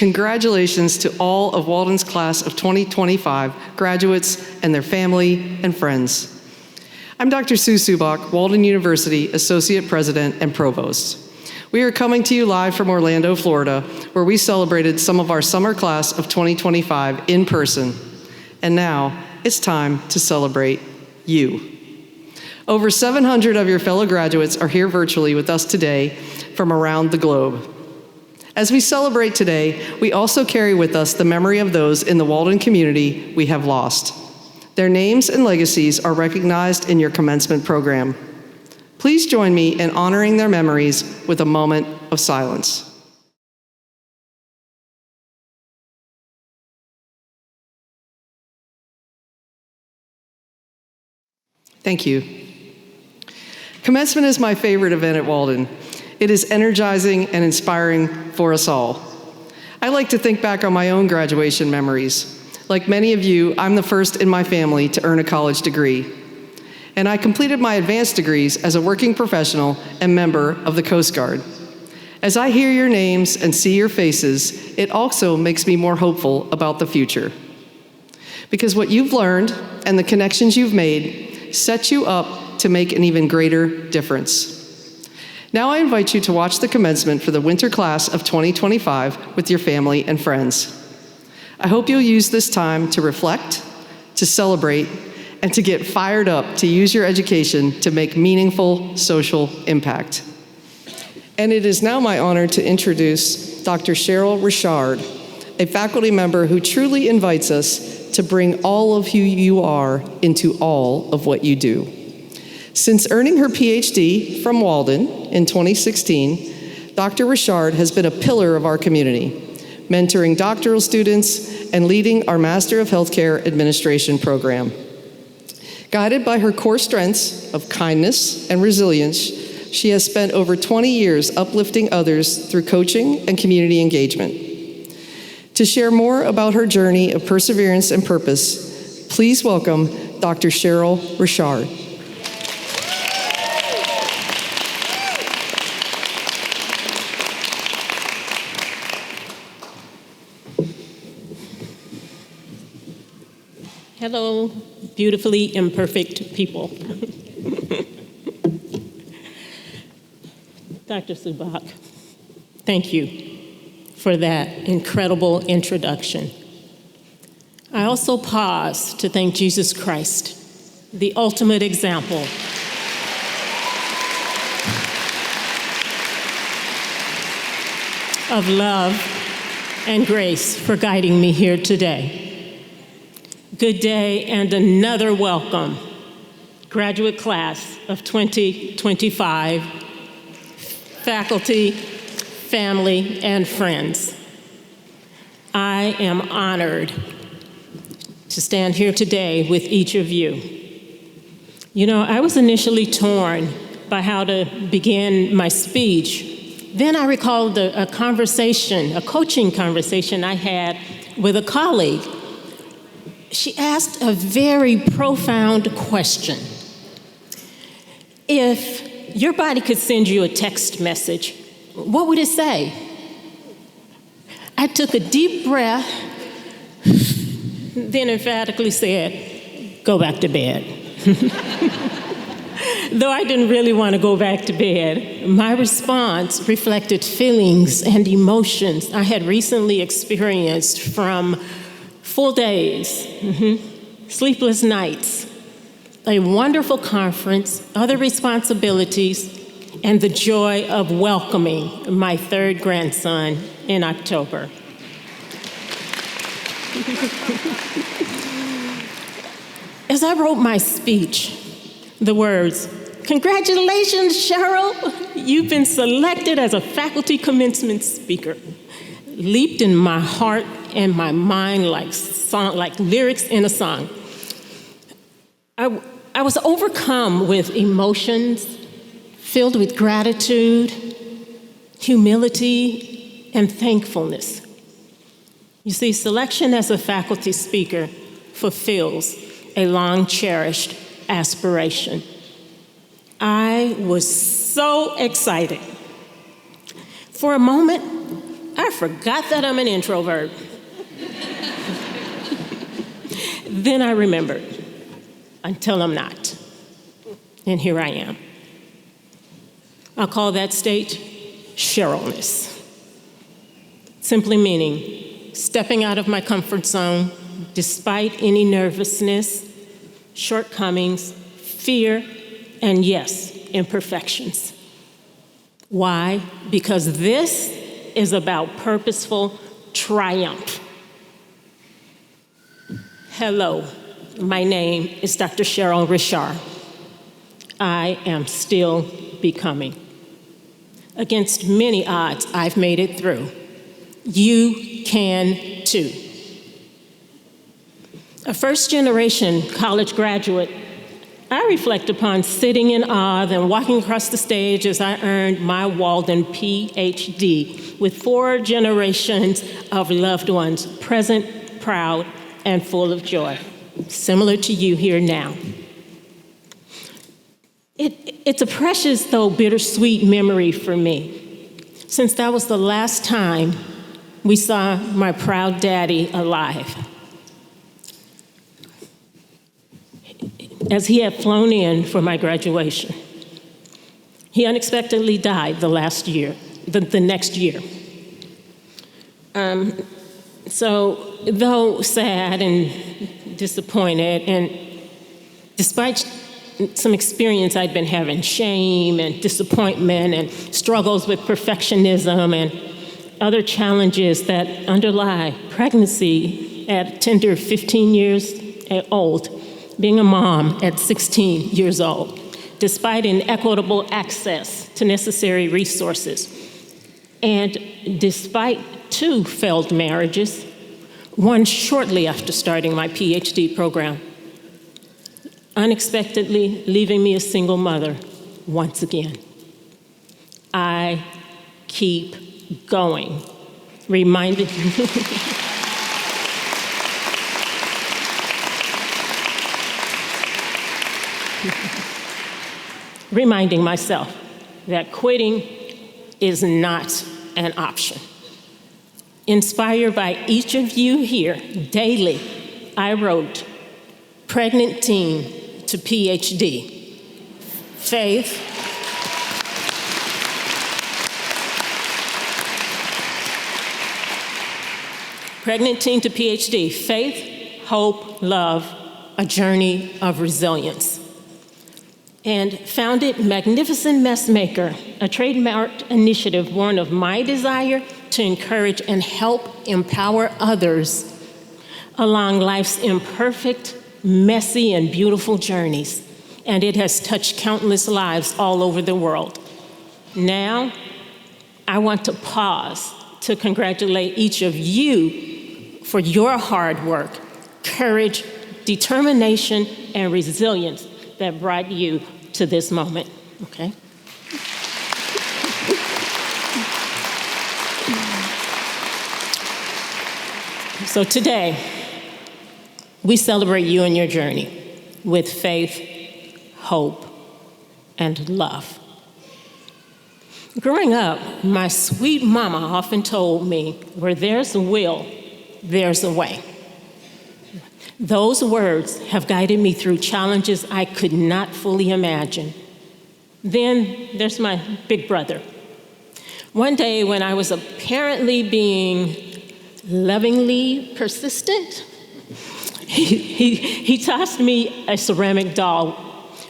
Congratulations to all of Walden's class of 2025 graduates and their family and friends. I'm Dr. Sue Subak, Walden University Associate President and Provost. We are coming to you live from Orlando, Florida, where we celebrated some of our summer class of 2025 in person. And now it's time to celebrate you. Over 700 of your fellow graduates are here virtually with us today from around the globe. As we celebrate today, we also carry with us the memory of those in the Walden community we have lost. Their names and legacies are recognized in your commencement program. Please join me in honoring their memories with a moment of silence. Thank you. Commencement is my favorite event at Walden. It is energizing and inspiring for us all. I like to think back on my own graduation memories. Like many of you, I'm the first in my family to earn a college degree. And I completed my advanced degrees as a working professional and member of the Coast Guard. As I hear your names and see your faces, it also makes me more hopeful about the future. Because what you've learned and the connections you've made set you up to make an even greater difference. Now I invite you to watch the commencement for the winter class of 2025 with your family and friends. I hope you'll use this time to reflect, to celebrate, and to get fired up to use your education to make meaningful social impact. And it is now my honor to introduce Dr. Cheryl Richard, a faculty member who truly invites us to bring all of who you are into all of what you do. Since earning her PhD from Walden in 2016, Dr. Richard has been a pillar of our community, mentoring doctoral students and leading our Master of Healthcare Administration program. Guided by her core strengths of kindness and resilience, she has spent over 20 years uplifting others through coaching and community engagement. To share more about her journey of perseverance and purpose, please welcome Dr. Cheryl Richard. Hello, beautifully imperfect people. Dr. Subak, thank you for that incredible introduction. I also pause to thank Jesus Christ, the ultimate example of love and grace, for guiding me here today. Good day and another welcome, graduate class of 2025, faculty, family, and friends. I am honored to stand here today with each of you. You know, I was initially torn by how to begin my speech. Then I recalled a coaching conversation I had with a colleague. She asked a very profound question. If your body could send you a text message, what would it say? I took a deep breath, then emphatically said, "Go back to bed." Though I didn't really want to go back to bed, my response reflected feelings and emotions I had recently experienced from full days, sleepless nights, a wonderful conference, other responsibilities, and the joy of welcoming my third grandson in October. As I wrote my speech, the words, "Congratulations, Cheryl, you've been selected as a faculty commencement speaker," leaped in my heart and my mind like lyrics in a song. I was overcome with emotions filled with gratitude, humility, and thankfulness. You see, selection as a faculty speaker fulfills a long-cherished aspiration. I was so excited. For a moment, I forgot that I'm an introvert. Then I remembered, until I'm not. And here I am. I'll call that state Cherylness. Simply meaning stepping out of my comfort zone despite any nervousness, shortcomings, fear, and yes, imperfections. Why? Because this is about purposeful triumph. Hello, my name is Dr. Cheryl Richard. I am still becoming. Against many odds, I've made it through. You can too. A first-generation college graduate, I reflect upon sitting in awe and walking across the stage as I earned my Walden PhD with 4 generations of loved ones, present, proud, and full of joy, similar to you here now. It's a precious, though bittersweet memory for me, since that was the last time we saw my proud daddy alive. As he had flown in for my graduation, he unexpectedly died the next year. So, though sad and disappointed, and despite some experience I'd been having, shame and disappointment and struggles with perfectionism and other challenges that underlie pregnancy at tender 15 years old, being a mom at 16 years old, despite inequitable access to necessary resources, and despite 2 failed marriages, one shortly after starting my PhD program, unexpectedly leaving me a single mother once again. I keep going, reminding myself that quitting is not an option. Inspired by each of you here, daily, I wrote, Pregnant Teen to PhD. Faith, Pregnant Teen to PhD. Faith, hope, love, a journey of resilience. And founded Magnificent Messmaker, a trademarked initiative born of my desire to encourage and help empower others along life's imperfect, messy, and beautiful journeys. And it has touched countless lives all over the world. Now, I want to pause to congratulate each of you for your hard work, courage, determination, and resilience that brought you to this moment, okay? So today, we celebrate you and your journey with faith, hope, and love. Growing up, my sweet mama often told me, where there's a will, there's a way. Those words have guided me through challenges I could not fully imagine. Then there's my big brother. One day when I was apparently being lovingly persistent, he tossed me a ceramic doll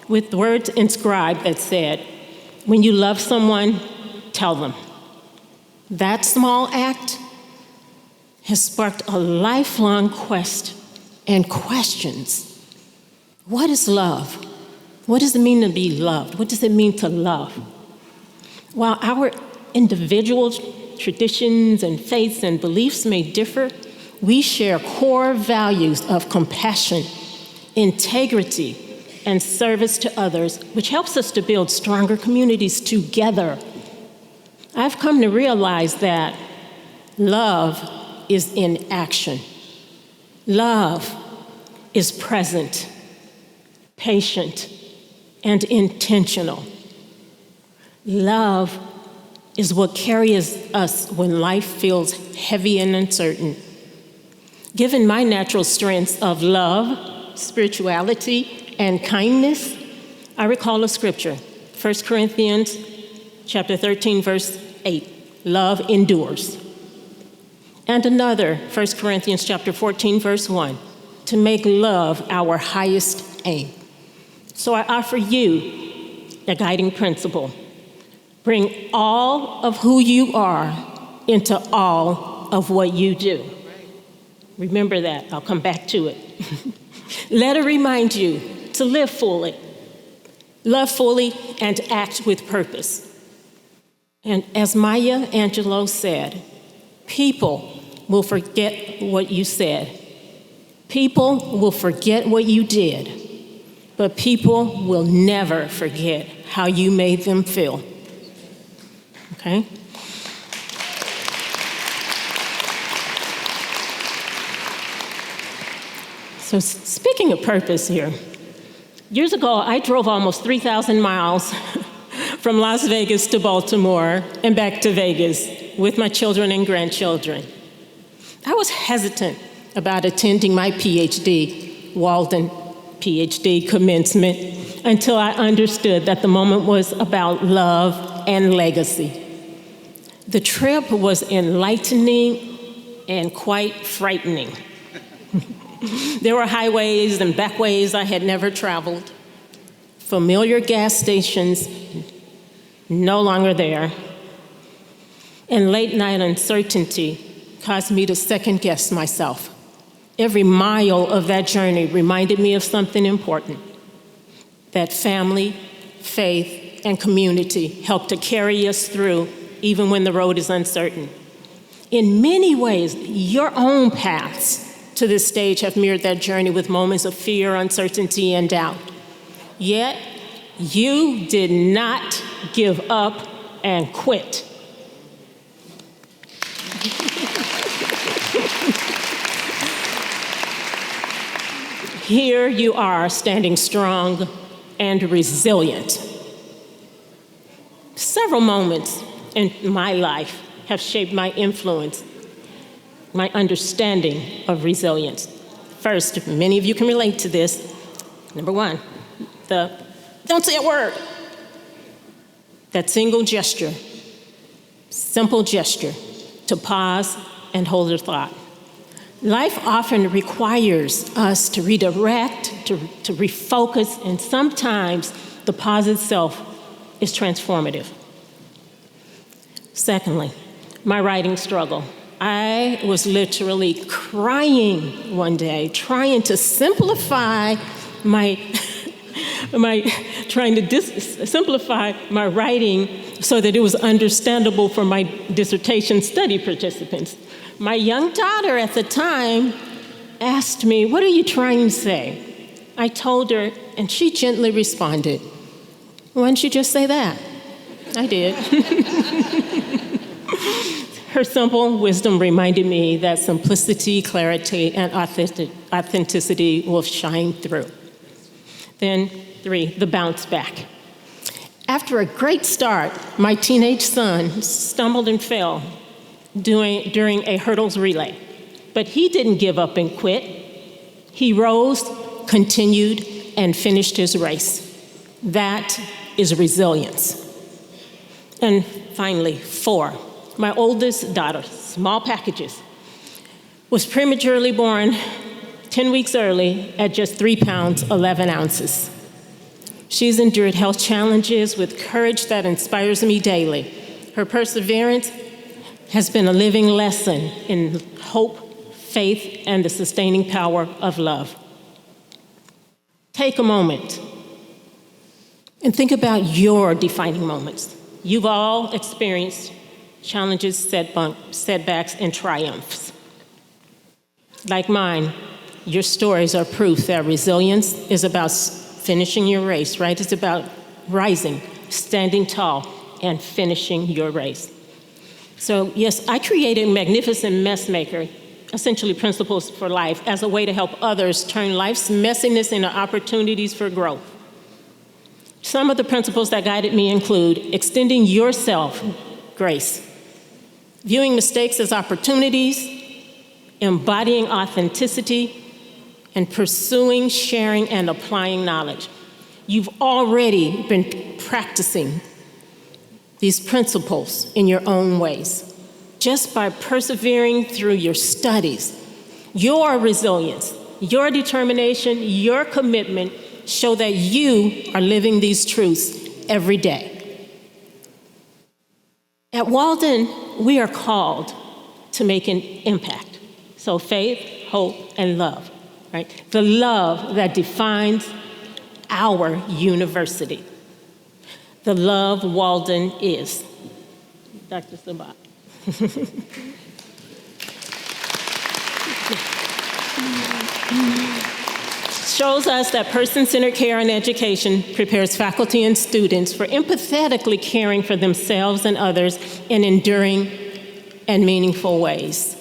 with words inscribed that said, when you love someone, tell them. That small act has sparked a lifelong quest and questions. What is love? What does it mean to be loved? What does it mean to love? While our individual traditions and faiths and beliefs may differ, we share core values of compassion, integrity, and service to others, which helps us to build stronger communities together. I've come to realize that love is in action. Love is present, patient, and intentional. Love is what carries us when life feels heavy and uncertain. Given my natural strengths of love, spirituality, and kindness, I recall a scripture, 1 Corinthians chapter 13, verse 8, love endures. And another, 1 Corinthians chapter 14, verse 1, to make love our highest aim. So I offer you a guiding principle. Bring all of who you are into all of what you do. Remember that. I'll come back to it. Let it remind you to live fully, love fully, and act with purpose. And as Maya Angelou said, people will forget what you said. People will forget what you did, but people will never forget how you made them feel. Okay? So speaking of purpose here, years ago I drove almost 3,000 miles from Las Vegas to Baltimore and back to Vegas with my children and grandchildren. I was hesitant about attending my PhD, Walden PhD commencement, until I understood that the moment was about love and legacy. The trip was enlightening and quite frightening. There were highways and backways I had never traveled, familiar gas stations no longer there, and late night uncertainty caused me to second guess myself. Every mile of that journey reminded me of something important, that family, faith, and community help to carry us through even when the road is uncertain. In many ways, your own paths to this stage have mirrored that journey with moments of fear, uncertainty, and doubt. Yet, you did not give up and quit. Here you are, standing strong and resilient. Several moments in my life have shaped my influence, my understanding of resilience. First, many of you can relate to this. Number one, don't say a word. That single gesture, simple gesture, to pause and hold a thought. Life often requires us to redirect, to refocus, and sometimes the pause itself is transformative. Secondly, my writing struggle. I was literally crying one day, trying to simplify simplify my writing so that it was understandable for my dissertation study participants. My young daughter at the time asked me, "What are you trying to say?" I told her, and she gently responded, "Why don't you just say that?" I did. Her simple wisdom reminded me that simplicity, clarity, and authenticity will shine through. Then 3, the bounce back. After a great start, my teenage son stumbled and fell during a hurdles relay. But he didn't give up and quit. He rose, continued, and finished his race. That is resilience. And finally, 4, my oldest daughter, small packages, was prematurely born 10 weeks early at just 3 pounds, 11 ounces. She's endured health challenges with courage that inspires me daily. Her perseverance has been a living lesson in hope, faith, and the sustaining power of love. Take a moment and think about your defining moments. You've all experienced challenges, setbacks, and triumphs. Like mine, your stories are proof that resilience is about finishing your race, right? It's about rising, standing tall, and finishing your race. So yes, I created Magnificent Messmaker, essentially Principles for Life, as a way to help others turn life's messiness into opportunities for growth. Some of the principles that guided me include extending yourself grace. Viewing mistakes as opportunities, embodying authenticity, and pursuing, sharing, and applying knowledge. You've already been practicing these principles in your own ways. Just by persevering through your studies, your resilience, your determination, your commitment show that you are living these truths every day. At Walden, we are called to make an impact. So faith, hope, and love, right? The love that defines our university. The love Walden is. Dr. Sabat. Shows us that person-centered care and education prepares faculty and students for empathetically caring for themselves and others in enduring and meaningful ways.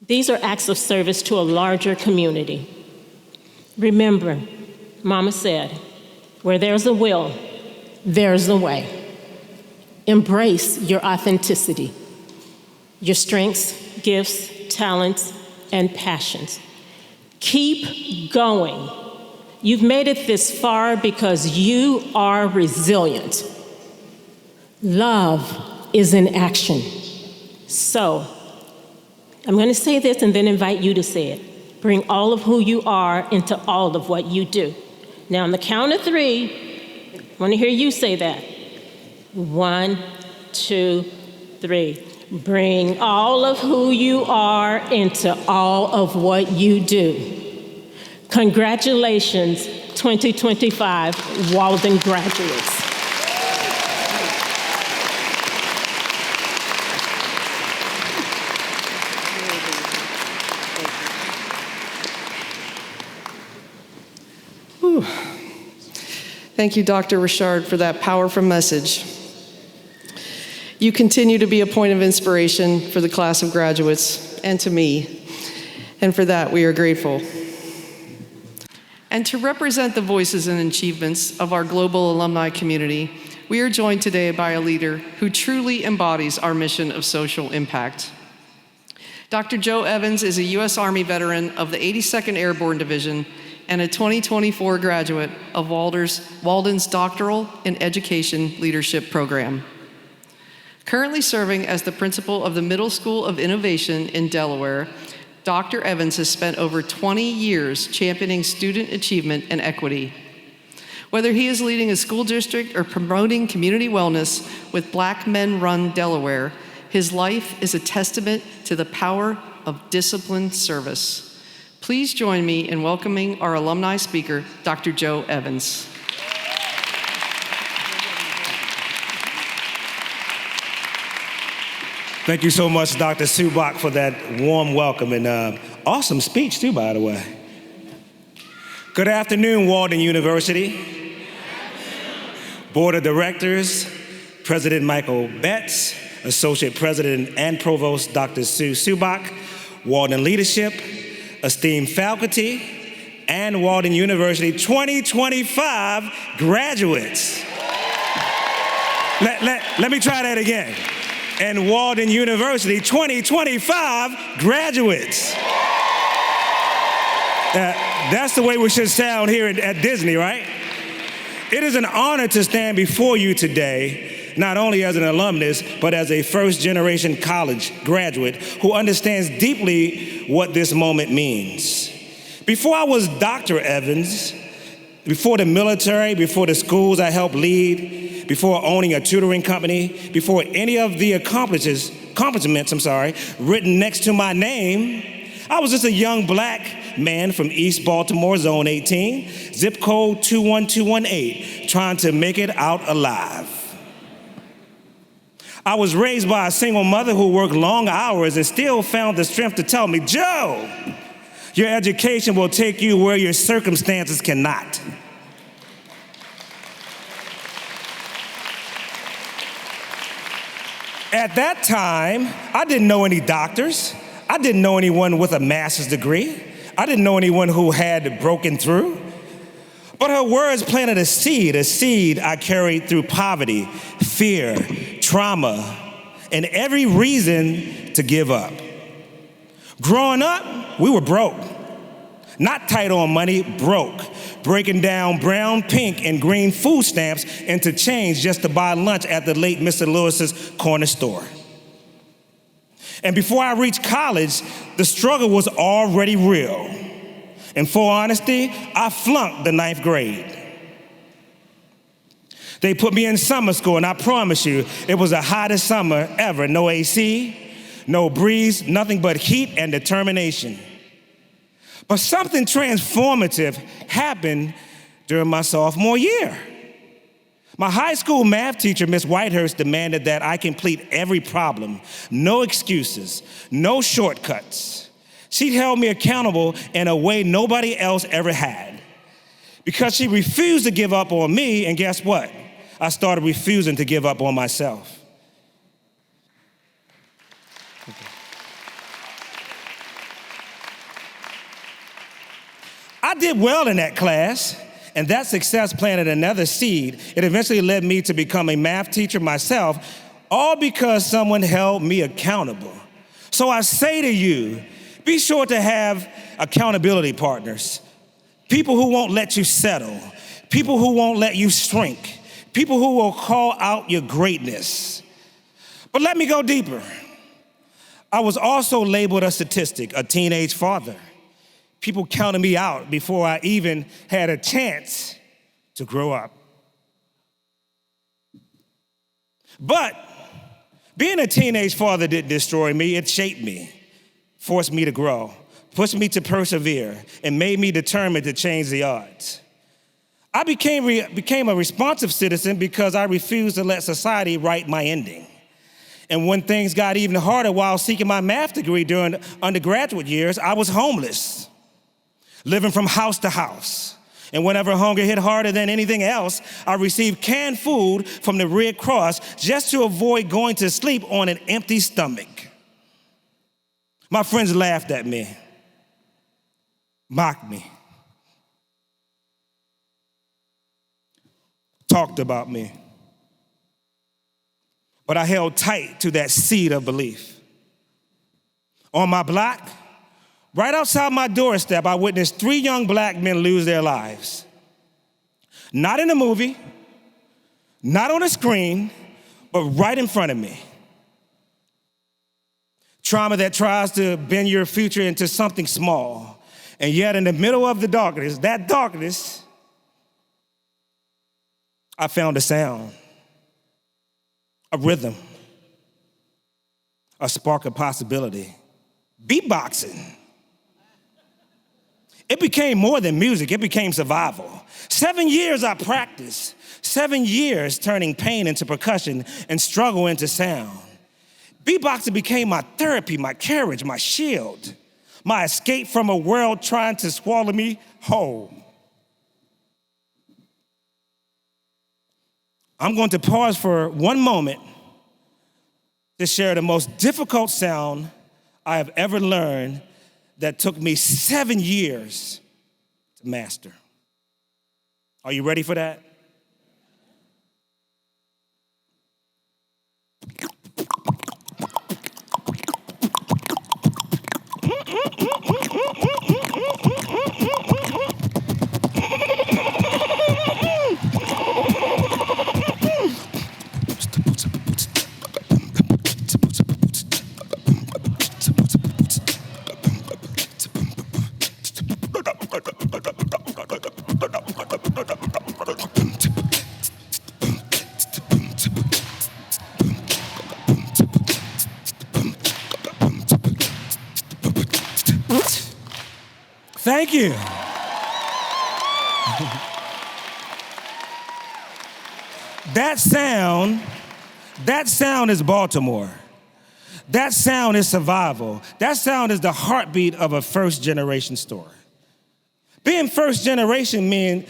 These are acts of service to a larger community. Remember, Mama said, where there's a will, there's a way. Embrace your authenticity, your strengths, gifts, talents, and passions. Keep going. You've made it this far because you are resilient. Love is in action. So, I'm going to say this and then invite you to say it. Bring all of who you are into all of what you do. Now, on the count of 3, I want to hear you say that. 1, 2, 3. Bring all of who you are into all of what you do. Congratulations, 2025 Walden graduates. Whew. Thank you, Dr. Richard, for that powerful message. You continue to be a point of inspiration for the class of graduates and to me, and for that we are grateful. And to represent the voices and achievements of our global alumni community, we are joined today by a leader who truly embodies our mission of social impact. Dr. Joe Evans is a U.S. Army veteran of the 82nd Airborne Division and a 2024 graduate of Walden's Doctoral in Education Leadership Program. Currently serving as the principal of the Middle School of Innovation in Delaware, Dr. Evans has spent over 20 years championing student achievement and equity. Whether he is leading a school district or promoting community wellness with Black Men Run Delaware, his life is a testament to the power of disciplined service. Please join me in welcoming our alumni speaker, Dr. Joe Evans. Thank you so much, Dr. Subak, for that warm welcome and awesome speech, too, by the way. Good afternoon, Walden University. Board of Directors, President Michael Betts, Associate President and Provost Dr. Sue Subak, Walden Leadership, esteemed faculty, and Walden University 2025 graduates. Let me try that again. And Walden University 2025 graduates. That's the way we should sound here at Disney, right? It is an honor to stand before you today, not only as an alumnus, but as a first-generation college graduate who understands deeply what this moment means. Before I was Dr. Evans, before the military, before the schools I helped lead, before owning a tutoring company, before any of the accomplishments, written next to my name, I was just a young Black man from East Baltimore, Zone 18, zip code 21218, trying to make it out alive. I was raised by a single mother who worked long hours and still found the strength to tell me, Joe, your education will take you where your circumstances cannot. At that time, I didn't know any doctors. I didn't know anyone with a master's degree. I didn't know anyone who had broken through. But her words planted a seed I carried through poverty, fear, trauma, and every reason to give up. Growing up, we were broke. Not tight on money, broke. Breaking down brown, pink, and green food stamps into change just to buy lunch at the late Mr. Lewis's corner store. And before I reached college, the struggle was already real. In full honesty, I flunked the 9th grade. They put me in summer school, and I promise you, it was the hottest summer ever. No AC, no breeze, nothing but heat and determination. But something transformative happened during my sophomore year. My high school math teacher, Miss Whitehurst, demanded that I complete every problem. No excuses, no shortcuts. She held me accountable in a way nobody else ever had. Because she refused to give up on me, and guess what? I started refusing to give up on myself. I did well in that class, and that success planted another seed. It eventually led me to become a math teacher myself, all because someone held me accountable. So I say to you, be sure to have accountability partners, people who won't let you settle, people who won't let you shrink, people who will call out your greatness. But let me go deeper. I was also labeled a statistic, a teenage father. People counted me out before I even had a chance to grow up. But being a teenage father didn't destroy me, it shaped me, forced me to grow, pushed me to persevere, and made me determined to change the odds. I became a responsive citizen because I refused to let society write my ending. And when things got even harder while seeking my math degree during undergraduate years, I was homeless, living from house to house. And whenever hunger hit harder than anything else, I received canned food from the Red Cross just to avoid going to sleep on an empty stomach. My friends laughed at me, mocked me, talked about me. But I held tight to that seed of belief. On my block, right outside my doorstep, I witnessed 3 young black men lose their lives. Not in a movie, not on a screen, but right in front of me. Trauma that tries to bend your future into something small. And yet in the middle of the darkness, that darkness, I found a sound, a rhythm, a spark of possibility. Beatboxing. It became more than music, it became survival. 7 years I practiced, 7 years turning pain into percussion and struggle into sound. Beatboxing became my therapy, my courage, my shield, my escape from a world trying to swallow me whole. I'm going to pause for one moment to share the most difficult sound I have ever learned that took me 7 years to master. Are you ready for that? Thank you. That sound is Baltimore. That sound is survival. That sound is the heartbeat of a first-generation story. Being first generation means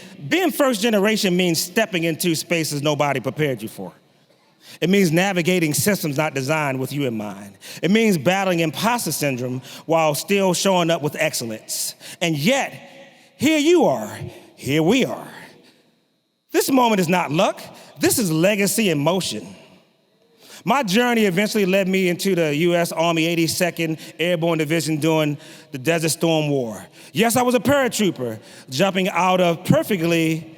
stepping into spaces nobody prepared you for. It means navigating systems not designed with you in mind. It means battling imposter syndrome while still showing up with excellence. And yet, here you are, here we are. This moment is not luck, this is legacy in motion. My journey eventually led me into the U.S. Army 82nd Airborne Division during the Desert Storm War. Yes, I was a paratrooper, jumping out of perfectly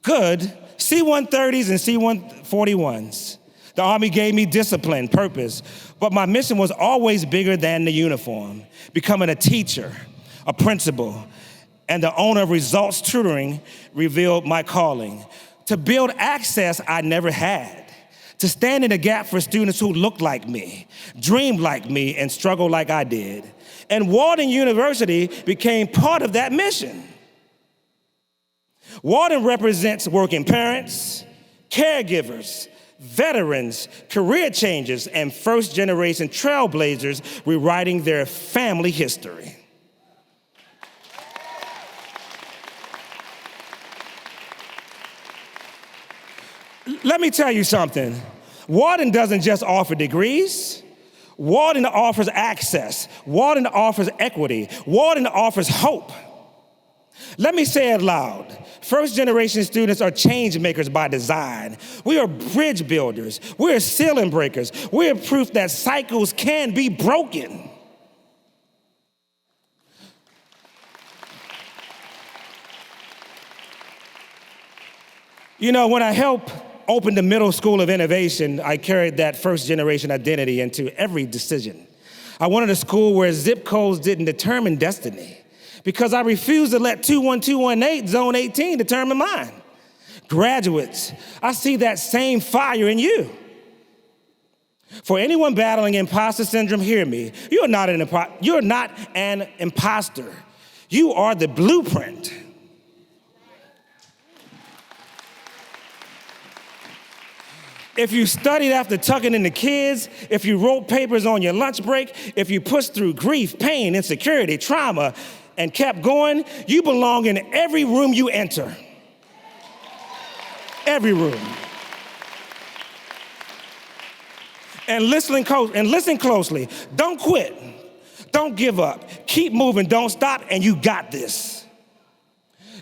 good C-130s and C-141s. The Army gave me discipline, purpose, but my mission was always bigger than the uniform. Becoming a teacher, a principal, and the owner of Results Tutoring revealed my calling. To build access I never had. To stand in the gap for students who looked like me, dreamed like me, and struggled like I did. And Walden University became part of that mission. Walden represents working parents, caregivers, veterans, career changers, and first-generation trailblazers rewriting their family history. Let me tell you something. Walden doesn't just offer degrees. Walden offers access. Walden offers equity. Walden offers hope. Let me say it loud. First-generation students are change makers by design. We are bridge builders. We are ceiling breakers. We are proof that cycles can be broken. You know, when I helped open the Middle School of Innovation, I carried that first-generation identity into every decision. I wanted a school where zip codes didn't determine destiny, because I refused to let 21218 Zone 18 determine mine. Graduates, I see that same fire in you. For anyone battling imposter syndrome, hear me. You're not an imposter. You are the blueprint. If you studied after tucking in the kids, if you wrote papers on your lunch break, if you pushed through grief, pain, insecurity, trauma, and kept going, you belong in every room you enter. Every room. And listen closely. Don't quit. Don't give up. Keep moving. Don't stop, and you got this.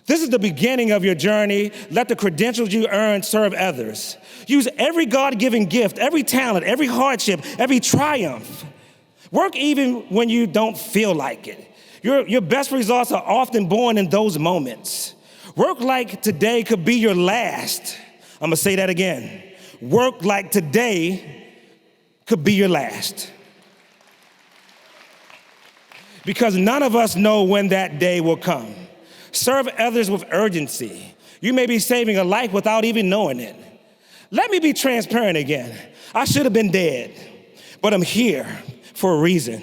This is the beginning of your journey. Let the credentials you earn serve others. Use every God-given gift, every talent, every hardship, every triumph. Work even when you don't feel like it. Your best results are often born in those moments. Work like today could be your last. I'm gonna say that again. Work like today could be your last. Because none of us know when that day will come. Serve others with urgency. You may be saving a life without even knowing it. Let me be transparent again. I should have been dead, but I'm here for a reason.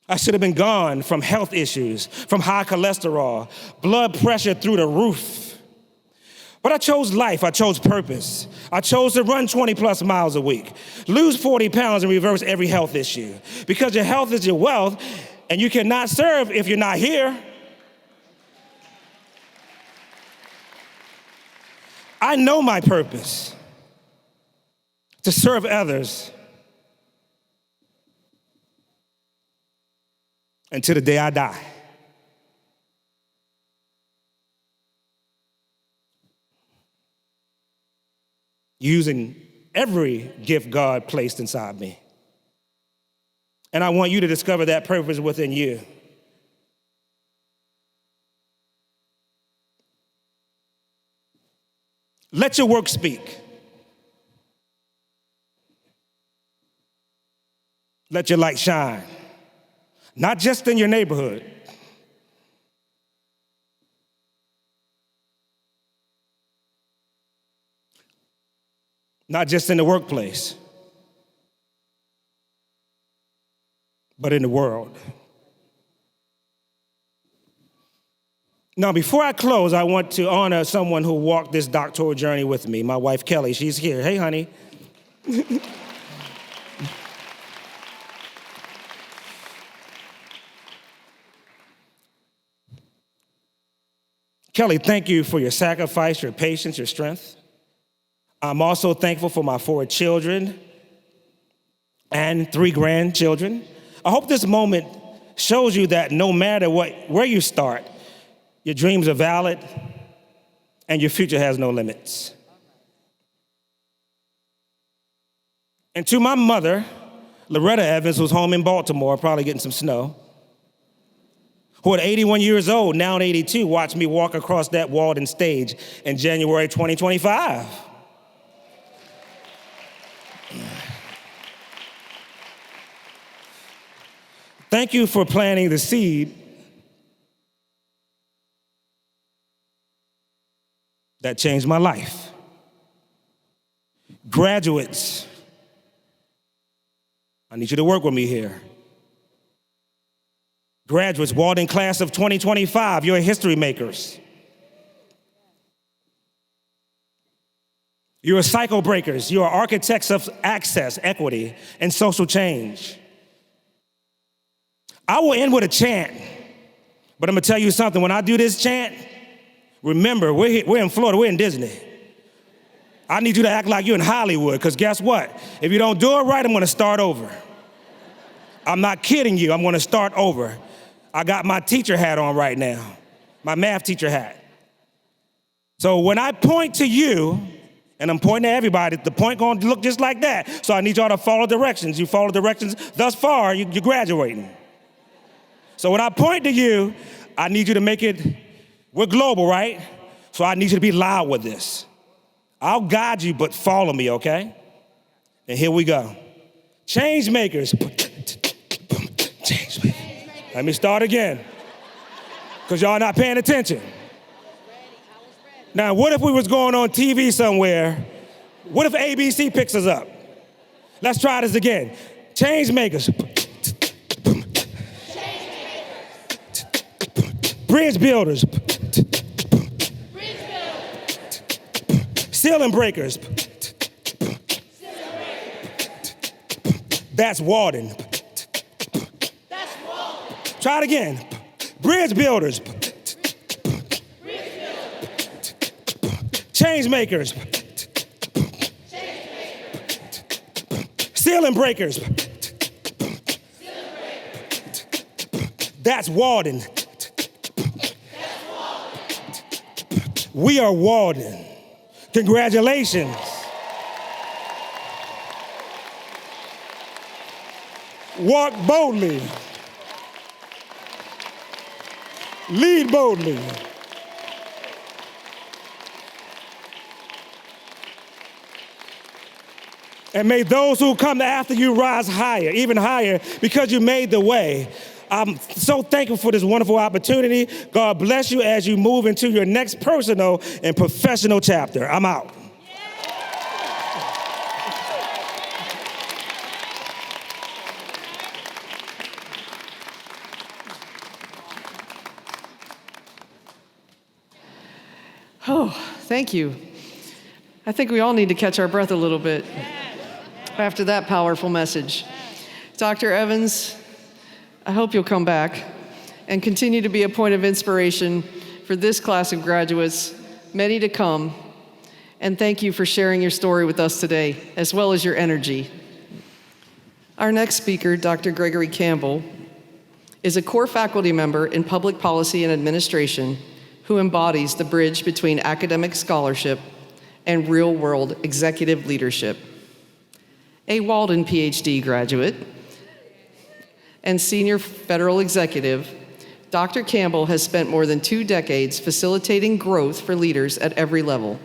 I should have been gone from health issues, from high cholesterol, blood pressure through the roof. But I chose life, I chose purpose. I chose to run 20 plus miles a week, lose 40 pounds and reverse every health issue. Because your health is your wealth, and you cannot serve if you're not here. I know my purpose, to serve others until the day I die. Using every gift God placed inside me. And I want you to discover that purpose within you. Let your work speak. Let your light shine. Not just in your neighborhood. Not just in the workplace, but in the world. Now, before I close, I want to honor someone who walked this doctoral journey with me, my wife, Kelly. She's here. Hey, honey. Kelly, thank you for your sacrifice, your patience, your strength. I'm also thankful for my 4 children and 3 grandchildren. I hope this moment shows you that no matter where you start, your dreams are valid and your future has no limits. And to my mother, Loretta Evans, who's home in Baltimore, probably getting some snow, who at 81 years old, now at 82, watched me walk across that Walden stage in January 2025. Thank you for planting the seed that changed my life. Graduates, I need you to work with me here. Graduates, Walden class of 2025, you're history makers. You're cycle breakers. You are architects of access, equity, and social change. I will end with a chant, but I'm gonna tell you something. When I do this chant, remember, we're in Florida, we're in Disney. I need you to act like you're in Hollywood, because guess what? If you don't do it right, I'm gonna start over. I'm not kidding you, I'm gonna start over. I got my teacher hat on right now, my math teacher hat. So when I point to you, and I'm pointing to everybody, the point gonna look just like that. So I need y'all to follow directions. You follow directions thus far, you're graduating. So when I point to you, I need you to make it, we're global, right? So I need you to be loud with this. I'll guide you, but follow me, okay? And here we go. Change makers. Change makers. Let me start again, because y'all not paying attention. Now, what if we was going on TV somewhere? What if ABC picks us up? Let's try this again. Change makers. Bridge builders. Ceiling breakers. That's Walden. Try it again. Bridge builders. Change makers. Ceiling breakers. That's Walden. We are Walden. Congratulations. Walk boldly. Lead boldly. And may those who come after you rise higher, even higher, because you made the way. I'm so thankful for this wonderful opportunity. God bless you as you move into your next personal and professional chapter. I'm out. Oh, thank you. I think we all need to catch our breath a little bit after that powerful message. Dr. Evans, I hope you'll come back and continue to be a point of inspiration for this class of graduates, many to come. And thank you for sharing your story with us today, as well as your energy. Our next speaker, Dr. Gregory Campbell, is a core faculty member in public policy and administration who embodies the bridge between academic scholarship and real-world executive leadership. A Walden PhD graduate and senior federal executive, Dr. Campbell has spent more than 2 decades facilitating growth for leaders at every level.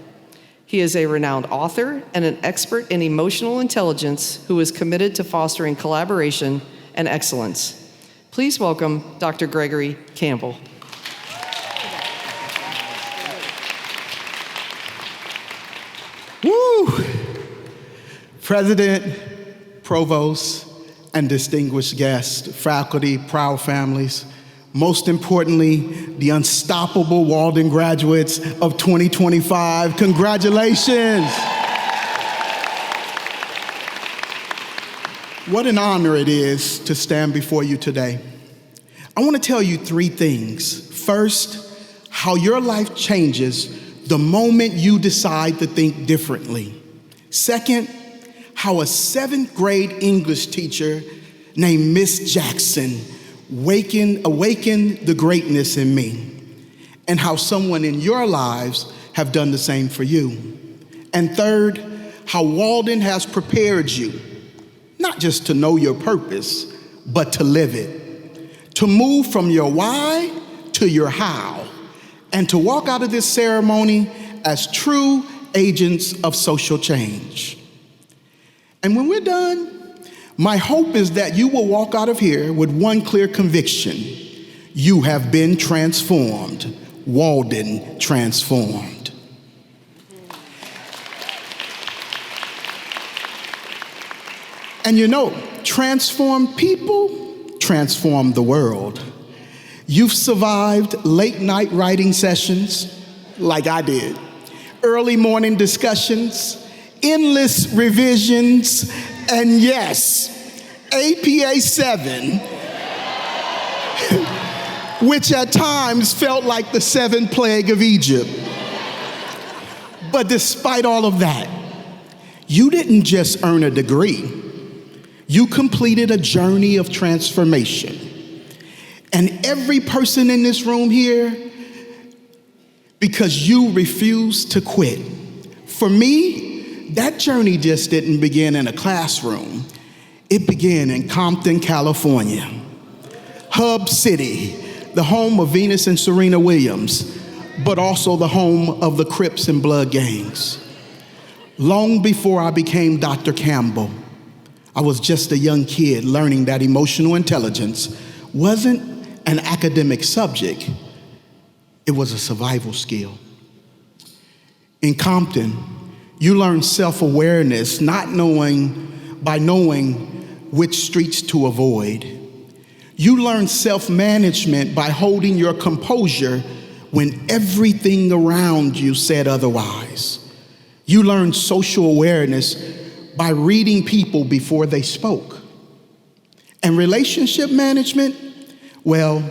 He is a renowned author and an expert in emotional intelligence who is committed to fostering collaboration and excellence. Please welcome Dr. Gregory Campbell. Woo! President, provost, and distinguished guests, faculty, proud families, most importantly, the unstoppable Walden graduates of 2025, congratulations! What an honor it is to stand before you today. I want to tell you 3 things. First, how your life changes the moment you decide to think differently. Second, how a 7th grade English teacher named Miss Jackson awakened the greatness in me, and how someone in your lives have done the same for you. And third, how Walden has prepared you not just to know your purpose, but to live it. To move from your why to your how, and to walk out of this ceremony as true agents of social change. And when we're done, my hope is that you will walk out of here with one clear conviction: you have been transformed. Walden transformed. And you know, transformed people transform the world. You've survived late night writing sessions, like I did, early morning discussions, endless revisions, and yes, APA 7, which at times felt like the seventh plague of Egypt. But despite all of that, you didn't just earn a degree. You completed a journey of transformation. And every person in this room here, because you refused to quit. For me, that journey just didn't begin in a classroom. It began in Compton, California, Hub City, the home of Venus and Serena Williams, but also the home of the Crips and Blood gangs. Long before I became Dr. Campbell, I was just a young kid learning that emotional intelligence wasn't an academic subject, it was a survival skill. In Compton, you learn self-awareness by knowing which streets to avoid. You learn self-management by holding your composure when everything around you said otherwise. You learn social awareness by reading people before they spoke. And relationship management, well,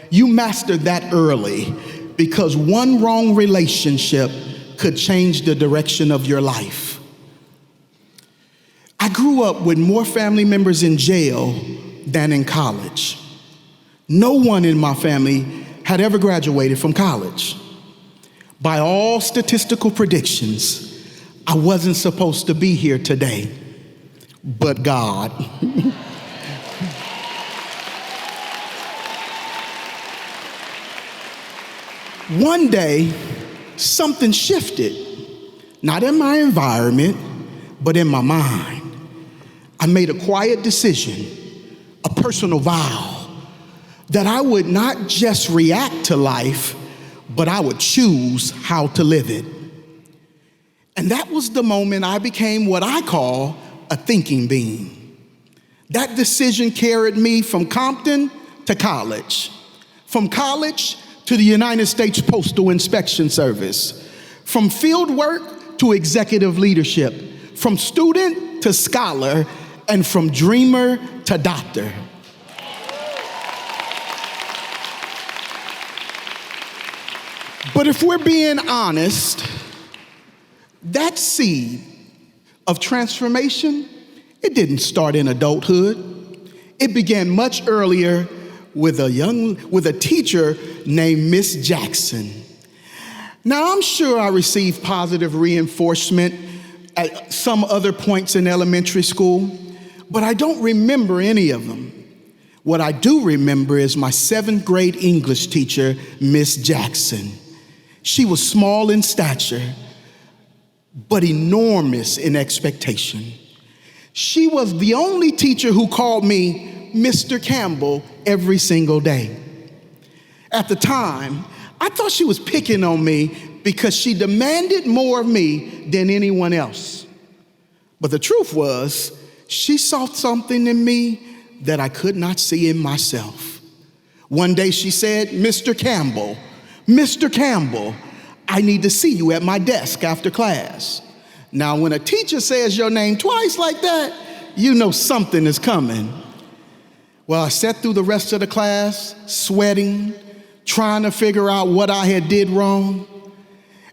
you mastered that early because one wrong relationship could change the direction of your life. I grew up with more family members in jail than in college. No one in my family had ever graduated from college. By all statistical predictions, I wasn't supposed to be here today, but God. One day, something shifted, not in my environment, but in my mind. I made a quiet decision, a personal vow, that I would not just react to life, but I would choose how to live it. And that was the moment I became what I call a thinking being. That decision carried me from Compton to college, from college to the United States Postal Inspection Service, from field work to executive leadership, from student to scholar, and from dreamer to doctor. But if we're being honest, that seed of transformation, it didn't start in adulthood. It began much earlier with a teacher named Miss Jackson. Now, I'm sure I received positive reinforcement at some other points in elementary school, but I don't remember any of them. What I do remember is my 7th grade English teacher, Miss Jackson. She was small in stature, but enormous in expectation. She was the only teacher who called me Mr. Campbell every single day. At the time, I thought she was picking on me because she demanded more of me than anyone else. But the truth was, she saw something in me that I could not see in myself. One day she said, Mr. Campbell, I need to see you at my desk after class. Now, when a teacher says your name twice like that, you know something is coming. Well, I sat through the rest of the class, sweating, trying to figure out what I had did wrong.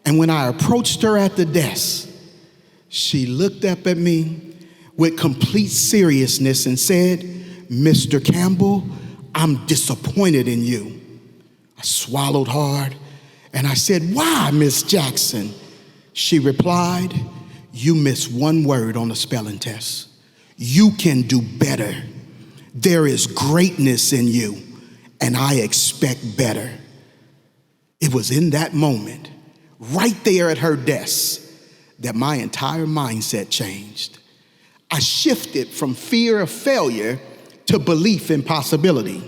And when I approached her at the desk, she looked up at me with complete seriousness and said, Mr. Campbell, I'm disappointed in you. I swallowed hard and I said, why, Miss Jackson? She replied, you missed one word on the spelling test. You can do better. There is greatness in you, and I expect better. It was in that moment, right there at her desk, that my entire mindset changed. I shifted from fear of failure to belief in possibility.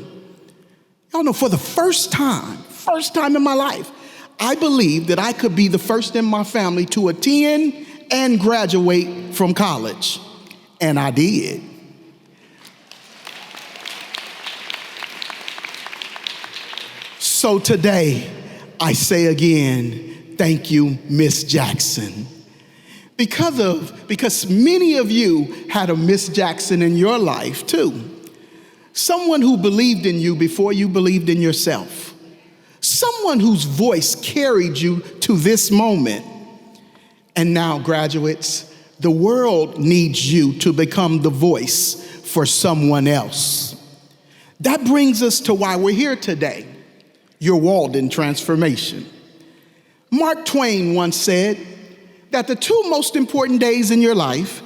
Y'all know, for the first time in my life, I believed that I could be the first in my family to attend and graduate from college. And I did. So today, I say again, thank you, Miss Jackson. Because many of you had a Miss Jackson in your life too. Someone who believed in you before you believed in yourself. Someone whose voice carried you to this moment. And now, graduates, the world needs you to become the voice for someone else. That brings us to why we're here today, your Walden transformation. Mark Twain once said that the two most important days in your life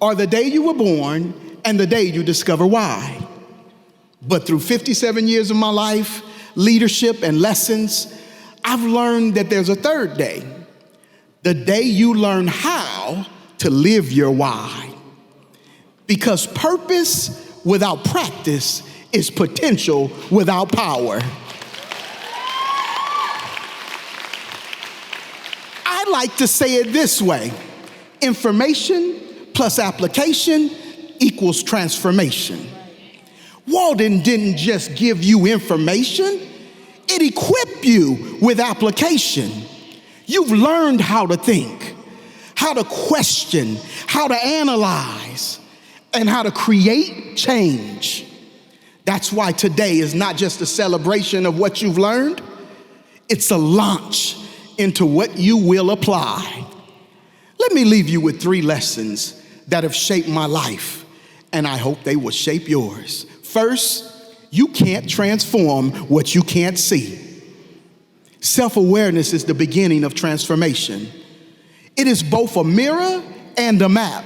are the day you were born and the day you discover why. But through 57 years of my life, leadership and lessons, I've learned that there's a third day, the day you learn how to live your why. Because purpose without practice is potential without power. I like to say it this way: information plus application equals transformation. Walden didn't just give you information, it equipped you with application. You've learned how to think, how to question, how to analyze, and how to create change. That's why today is not just a celebration of what you've learned, it's a launch into what you will apply. Let me leave you with 3 lessons that have shaped my life, and I hope they will shape yours. First, you can't transform what you can't see. Self-awareness is the beginning of transformation. It is both a mirror and a map,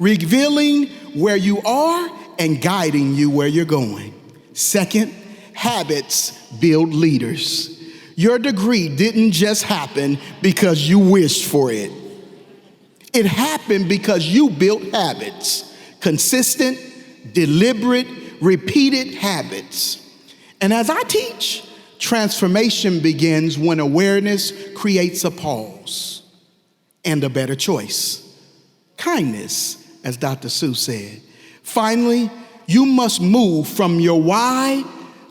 revealing where you are and guiding you where you're going. Second, habits build leaders. Your degree didn't just happen because you wished for it. It happened because you built habits, consistent, deliberate, repeated habits. And as I teach, transformation begins when awareness creates a pause and a better choice. Kindness, as Dr. Sue said. Finally, you must move from your why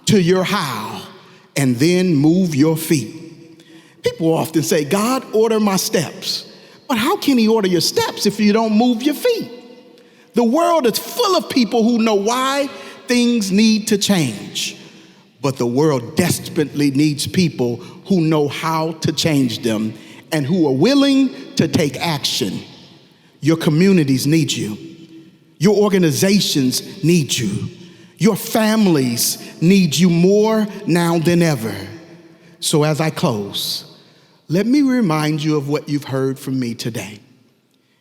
to your how, and then move your feet. People often say, God, order my steps. But how can he order your steps if you don't move your feet? The world is full of people who know why things need to change. But the world desperately needs people who know how to change them and who are willing to take action. Your communities need you. Your organizations need you. Your families need you more now than ever. So as I close, let me remind you of what you've heard from me today.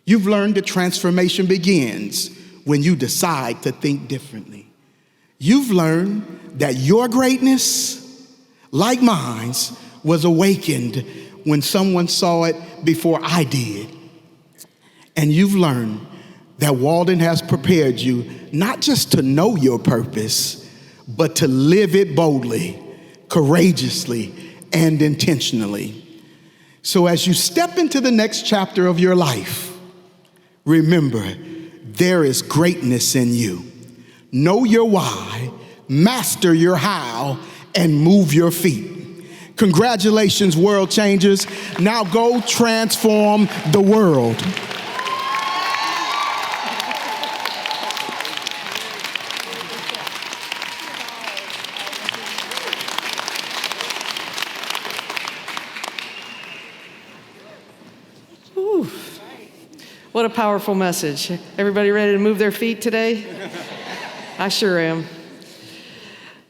You've learned that transformation begins when you decide to think differently. You've learned that your greatness, like mine, was awakened when someone saw it before I did. And you've learned that Walden has prepared you not just to know your purpose, but to live it boldly, courageously, and intentionally. So as you step into the next chapter of your life, remember, there is greatness in you. Know your why, master your how, and move your feet. Congratulations, world changers. Now go transform the world. What a powerful message. Everybody ready to move their feet today? I sure am.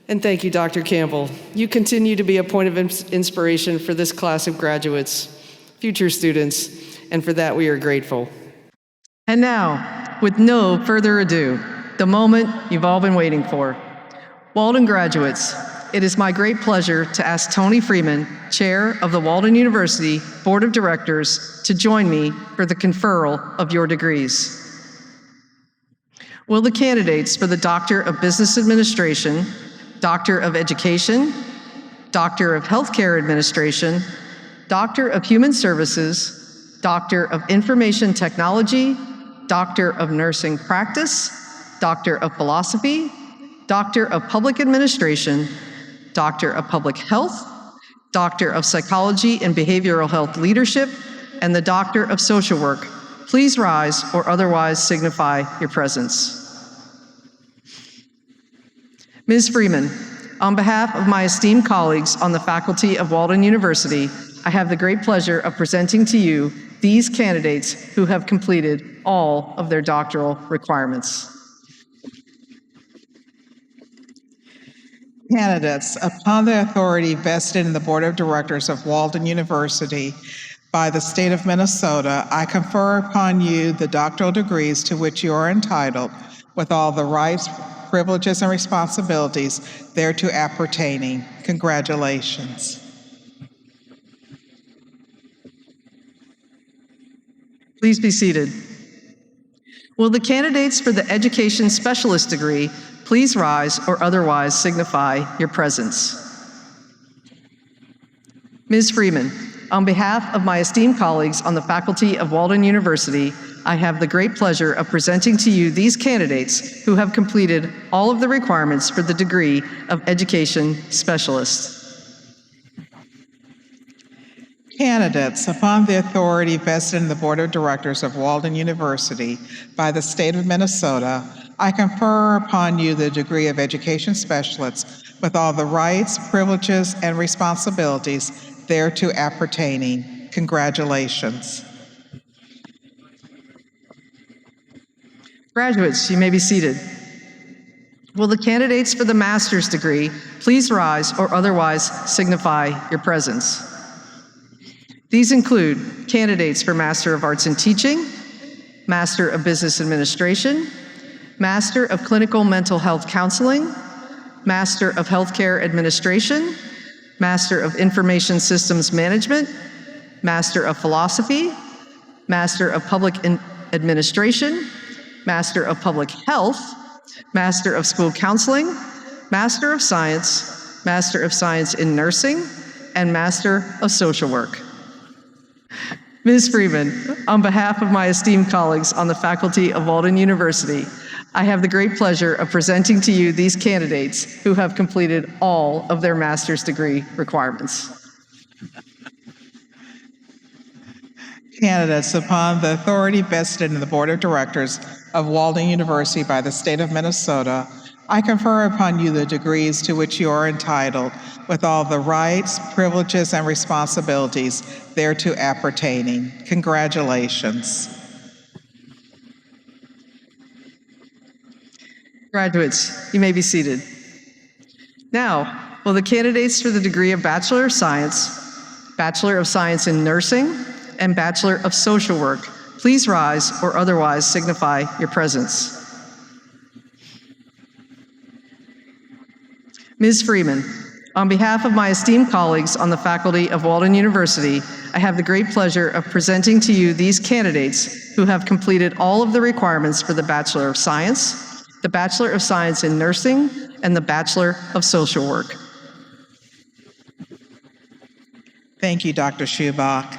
And thank you, Dr. Campbell. You continue to be a point of inspiration for this class of graduates, future students, and for that we are grateful. And now, with no further ado, the moment you've all been waiting for. Walden graduates, it is my great pleasure to ask Tony Freeman, Chair of the Walden University Board of Directors, to join me for the conferral of your degrees. Will the candidates for the Doctor of Business Administration, Doctor of Education, Doctor of Healthcare Administration, Doctor of Human Services, Doctor of Information Technology, Doctor of Nursing Practice, Doctor of Philosophy, Doctor of Public Administration, Doctor of Public Health, Doctor of Psychology and Behavioral Health Leadership, and the Doctor of Social Work, please rise or otherwise signify your presence. Ms. Freeman, on behalf of my esteemed colleagues on the faculty of Walden University, I have the great pleasure of presenting to you these candidates who have completed all of their doctoral requirements. Candidates, upon the authority vested in the Board of Directors of Walden University by the state of Minnesota, I confer upon you the doctoral degrees to which you are entitled, with all the rights, privileges, and responsibilities thereto appertaining. Congratulations. Please be seated. Will the candidates for the Education Specialist degree please rise or otherwise signify your presence? Ms. Freeman, on behalf of my esteemed colleagues on the faculty of Walden University, I have the great pleasure of presenting to you these candidates who have completed all of the requirements for the degree of Education Specialist. Candidates, upon the authority vested in the Board of Directors of Walden University by the state of Minnesota, I confer upon you the degree of Education Specialist with all the rights, privileges, and responsibilities thereto appertaining. Congratulations. Graduates, you may be seated. Will the candidates for the master's degree please rise or otherwise signify your presence? These include candidates for Master of Arts in Teaching, Master of Business Administration, Master of Clinical Mental Health Counseling, Master of Healthcare Administration, Master of Information Systems Management, Master of Philosophy, Master of Public Administration, Master of Public Health, Master of School Counseling, Master of Science in Nursing, and Master of Social Work. Ms. Freeman, on behalf of my esteemed colleagues on the faculty of Walden University, I have the great pleasure of presenting to you these candidates who have completed all of their master's degree requirements. Candidates, upon the authority vested in the Board of Directors of Walden University by the state of Minnesota, I confer upon you the degrees to which you are entitled, with all the rights, privileges, and responsibilities thereto appertaining. Congratulations. Graduates, you may be seated. Now, will the candidates for the degree of Bachelor of Science in Nursing, and Bachelor of Social Work please rise or otherwise signify your presence? Ms. Freeman, on behalf of my esteemed colleagues on the faculty of Walden University, I have the great pleasure of presenting to you these candidates who have completed all of the requirements for the Bachelor of Science, the Bachelor of Science in Nursing, and the Bachelor of Social Work. Thank you, Dr. Schubach.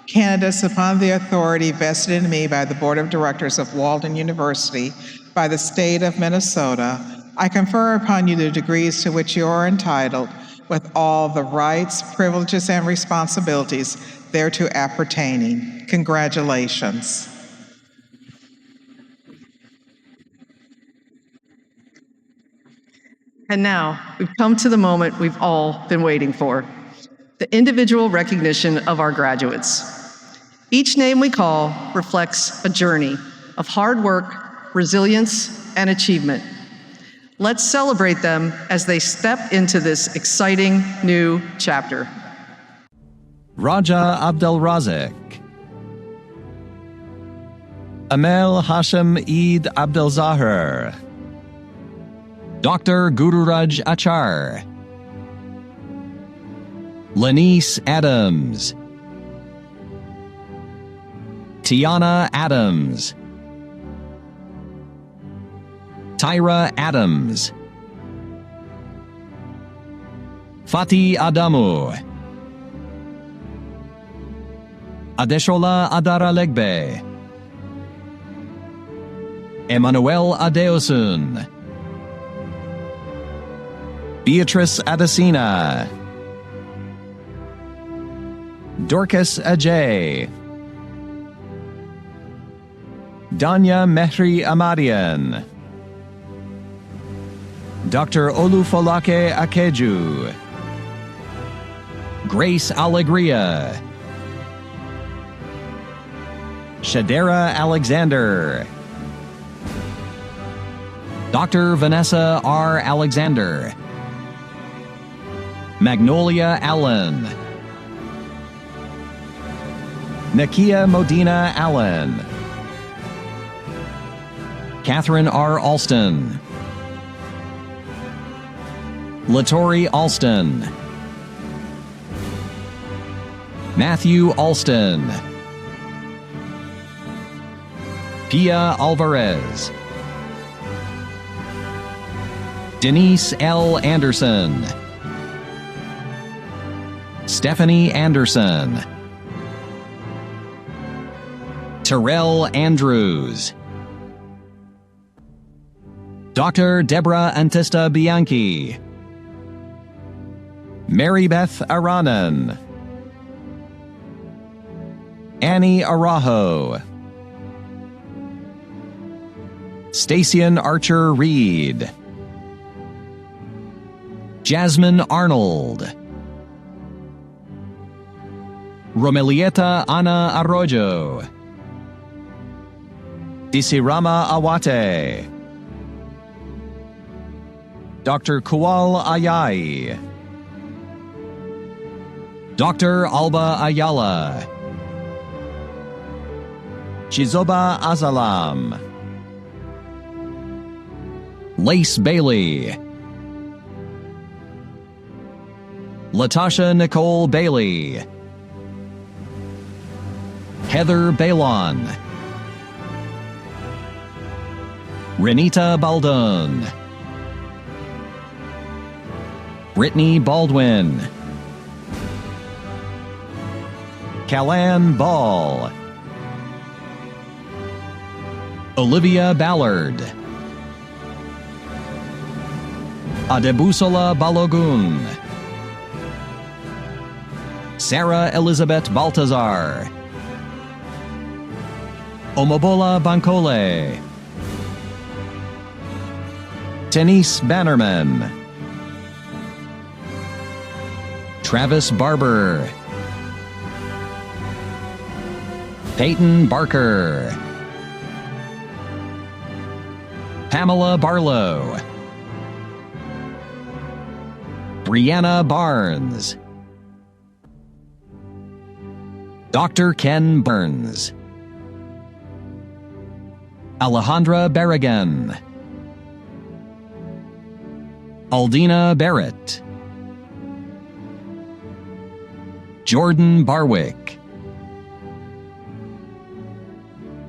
Candidates, upon the authority vested in me by the Board of Directors of Walden University by the state of Minnesota, I confer upon you the degrees to which you are entitled, with all the rights, privileges, and responsibilities thereto appertaining. Congratulations. And now, we've come to the moment we've all been waiting for, the individual recognition of our graduates. Each name we call reflects a journey of hard work, resilience, and achievement. Let's celebrate them as they step into this exciting new chapter. Raja Abdelrazek, Amel Hashem Eid Abdelzahar, Dr. Gururaj Achar, Lanice Adams, Tiana Adams, Tyra Adams, Fatih Adamu, Adeshola Adaralegbe, Emmanuel Adeosun, Beatrice Adesina, Dorcas Ajay, Danya Mehri Amadian, Dr. Olufolake Akeju, Grace Alegria, Shadera Alexander, Dr. Vanessa R. Alexander, Magnolia Allen, Nakia Modina Allen, Catherine R. Alston, Latori Alston, Matthew Alston, Pia Alvarez, Denise L. Anderson, Stephanie Anderson, Terrell Andrews, Dr. Deborah Antista Bianchi, Mary Beth Aranan, Annie Arajo, Stacian Archer Reed, Jasmine Arnold, Romelieta Ana Arroyo, Disirama Awate, Dr. Kual Ayai, Dr. Alba Ayala, Chizoba Azalam, Lace Bailey, Latasha Nicole Bailey, Heather Balon, Renita Baldun, Brittany Baldwin, Callan Ball, Olivia Ballard, Adebusola Balogun, Sarah Elizabeth Baltazar, Omobola Bankole, Tenise Bannerman, Travis Barber, Peyton Barker, Pamela Barlow, Brianna Barnes, Dr. Ken Burns, Alejandra Berrigan, Aldina Barrett, Jordan Barwick,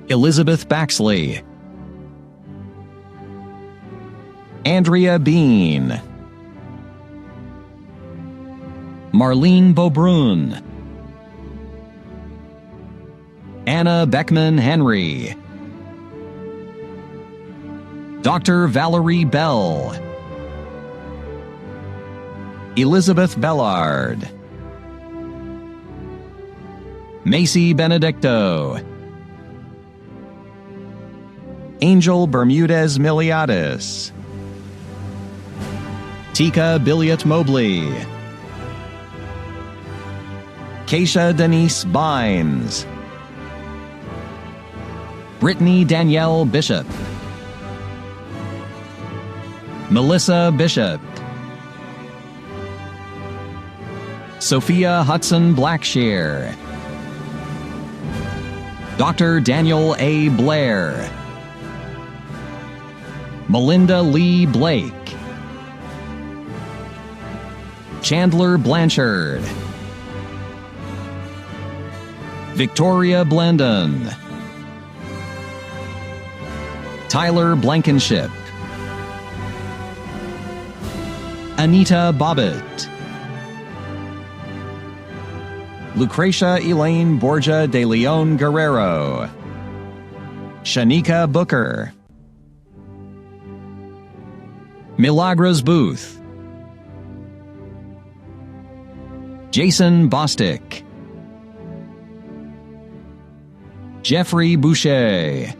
Elizabeth Baxley, Andrea Bean, Marlene Beaubrun, Anna Beckman Henry, Dr. Valerie Bell, Elizabeth Bellard, Macy Benedicto, Angel Bermudez Miliadis, Tika Billiot Mobley, Keisha Denise Bynes, Brittany Danielle Bishop, Melissa Bishop, Sophia Hudson Blackshear, Dr. Daniel A. Blair, Melinda Lee Blake, Chandler Blanchard, Victoria Blendon, Tyler Blankenship, Anita Bobbitt, Lucretia Elaine Borja de Leon Guerrero, Shanika Booker, Milagros Booth, Jason Bostick, Jeffrey Boucher,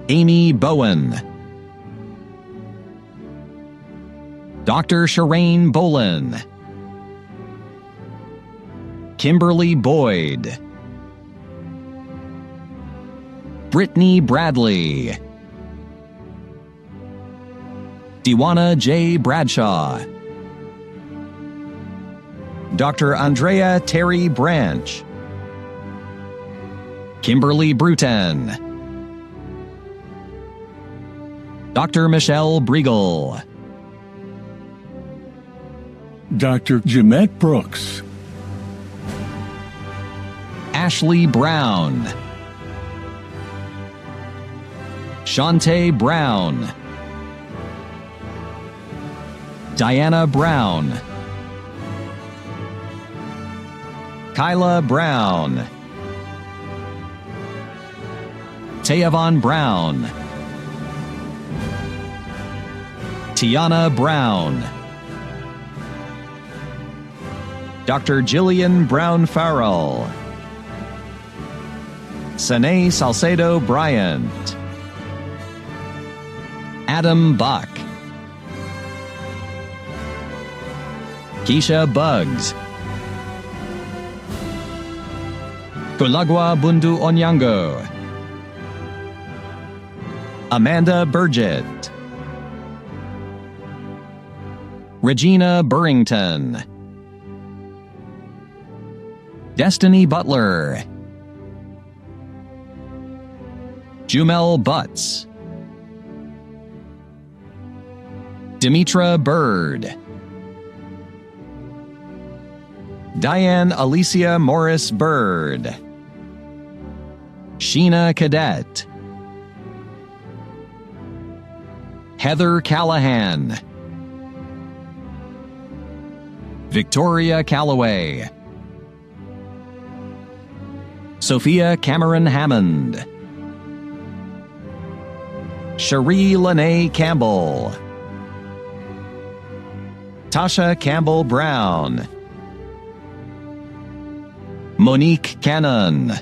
Amy Bowen, Dr. Shireen Bolin, Kimberly Boyd, Brittany Bradley, Dewana J. Bradshaw, Dr. Andrea Terry Branch, Kimberly Bruton, Dr. Michelle Briegel, Dr. Jamette Brooks, Ashley Brown, Shantae Brown, Diana Brown, Kyla Brown, Tayavon Brown, Tiana Brown, Dr. Jillian Brown Farrell, Sanae Salcedo Bryant, Adam Buck, Keisha Buggs, Kulagwa Bundu Onyango, Amanda Burgett, Regina Burrington, Destiny Butler, Jumel Butts, Demetra Bird, Diane Alicia Morris Bird, Sheena Cadet, Heather Callahan, Victoria Calloway, Sophia Cameron Hammond, Cherie Lene Campbell, Tasha Campbell Brown, Monique Cannon,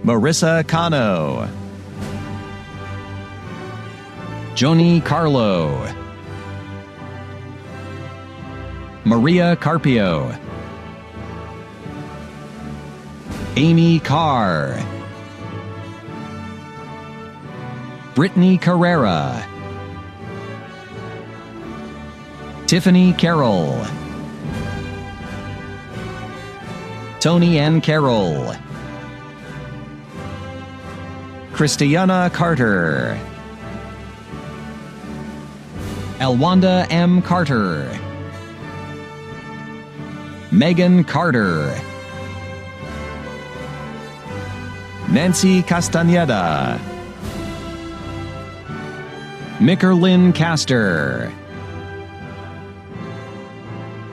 Marissa Cano, Joni Carlo, Maria Carpio, Amy Carr, Brittany Carrera, Tiffany Carroll, Tony Ann Carroll, Christiana Carter, Elwanda M. Carter, Megan Carter, Nancy Castaneda, Mickerlyn Castor,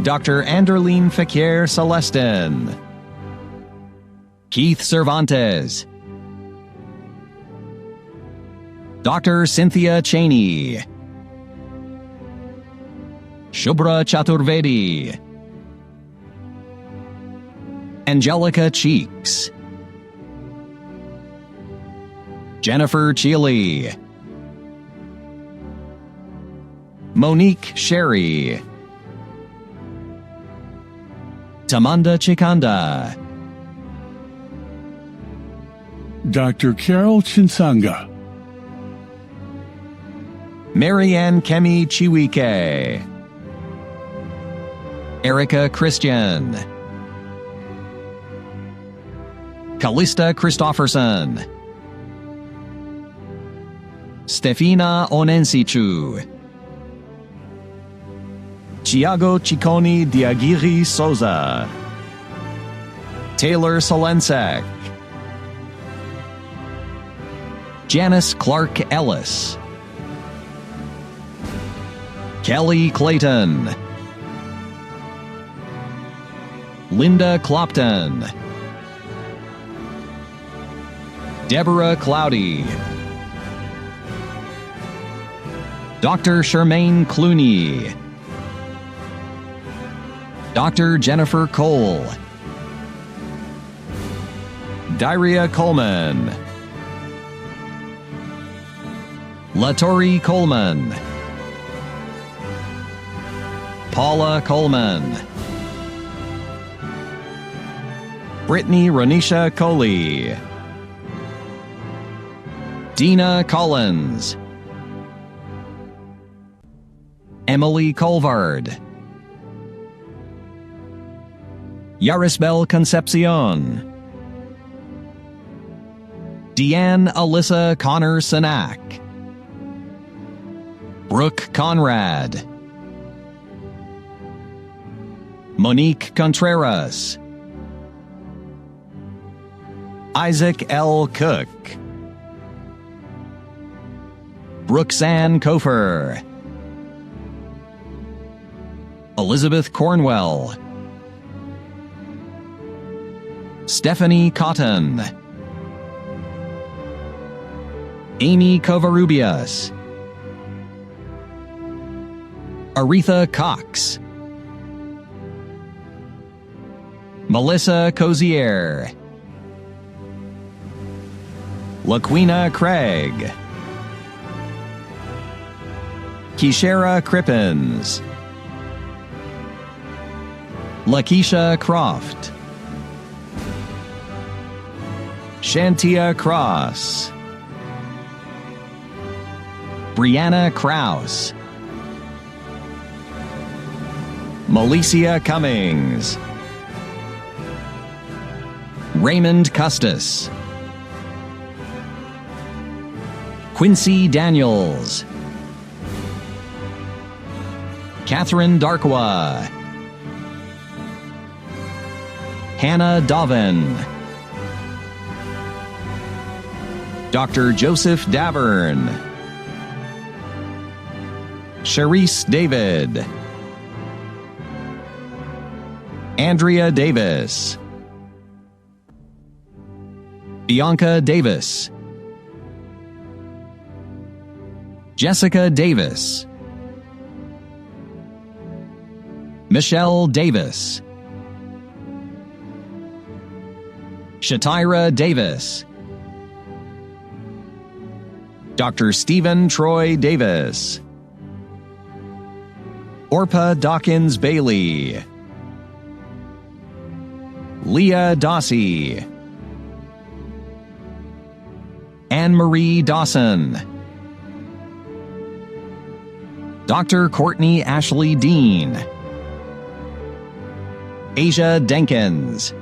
Dr. Anderline Fakir Celestin, Keith Cervantes, Dr. Cynthia Cheney, Shubhra Chaturvedi, Angelica Cheeks, Jennifer Cheely, Monique Sherry, Tamanda Chikanda, Dr. Carol Chinsanga, Marianne Kemi Chiwike, Erica Christian, Callista Christofferson, Stefina Onensichu, Tiago Ciccone Diaguirre Souza, Taylor Solensek, Janice Clark Ellis, Kelly Clayton, Linda Clopton, Deborah Cloudy, Dr. Charmaine Clooney, Dr. Jennifer Cole, Daria Coleman, Latori Coleman, Paula Coleman, Brittany Ronisha Coley, Dina Collins, Emily Colvard, Yarisbel Concepcion, Deanne Alyssa Connor Sanak, Brooke Conrad, Monique Contreras, Isaac L. Cook, Brookesanne Kofer, Elizabeth Cornwell, Stephanie Cotton, Amy Covarrubias, Aretha Cox, Melissa Cozier, Laquina Craig, Kishara Crippens, Lakeisha Croft, Shantia Cross, Brianna Kraus, Malicia Cummings, Raymond Custis, Quincy Daniels, Catherine Darkwa, Hannah Doven, Dr. Joseph Davern, Sharice David, Andrea Davis, Bianca Davis, Jessica Davis, Michelle Davis, Shatira Davis, Dr. Stephen Troy Davis, Orpa Dawkins Bailey, Leah Dossie, Anne-Marie Dawson, Dr. Courtney Ashley Dean, Asia Denkins,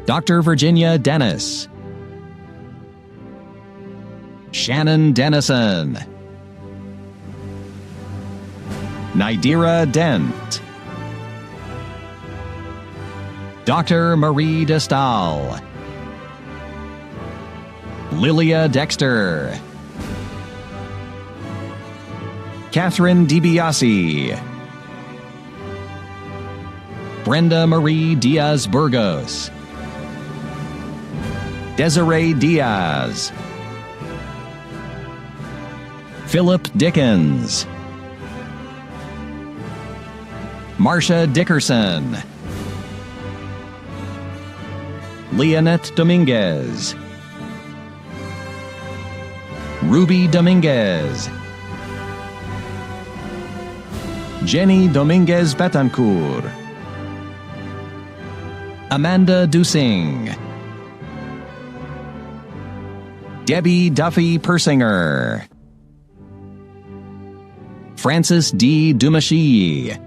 Dr. Virginia Dennis, Shannon Dennison, Nidira Dent, Dr. Marie DeStahl, Lilia Dexter, Catherine DiBiase, Brenda Marie Diaz Burgos, Desiree Diaz, Philip Dickens, Marcia Dickerson, Leonette Dominguez, Ruby Dominguez, Jenny Dominguez Betancourt, Amanda Dusing, Debbie Duffy Persinger, Francis D. Dumashi,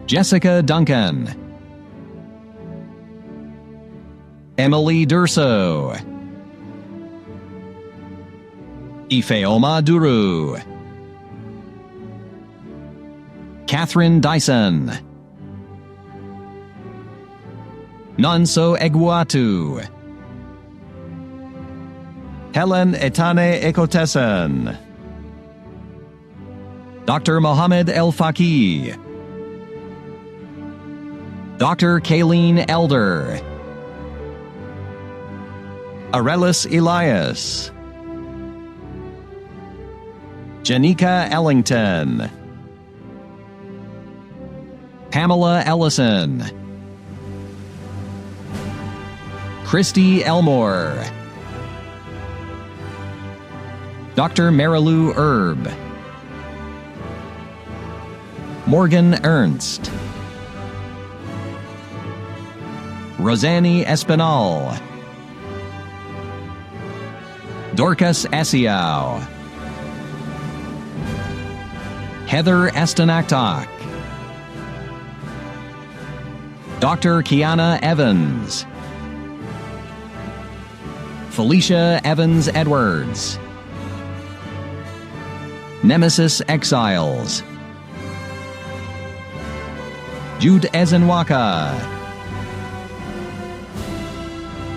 Jessica Duncan, Emily Durso, Ifeoma Duru, Catherine Dyson, Nonso Egwuatu, Helen Etane Ekotesan, Dr. Mohammed El Faqih, Dr. Kayleen Elder, Arelis Elias, Janika Ellington, Pamela Ellison, Christy Elmore, Dr. Marilou Erb, Morgan Ernst, Rosanny Espinal, Dorcas Asiao, Heather Estenaktok, Dr. Kiana Evans, Felicia Evans Edwards, Nemesis Exiles, Jude Ezenwaka,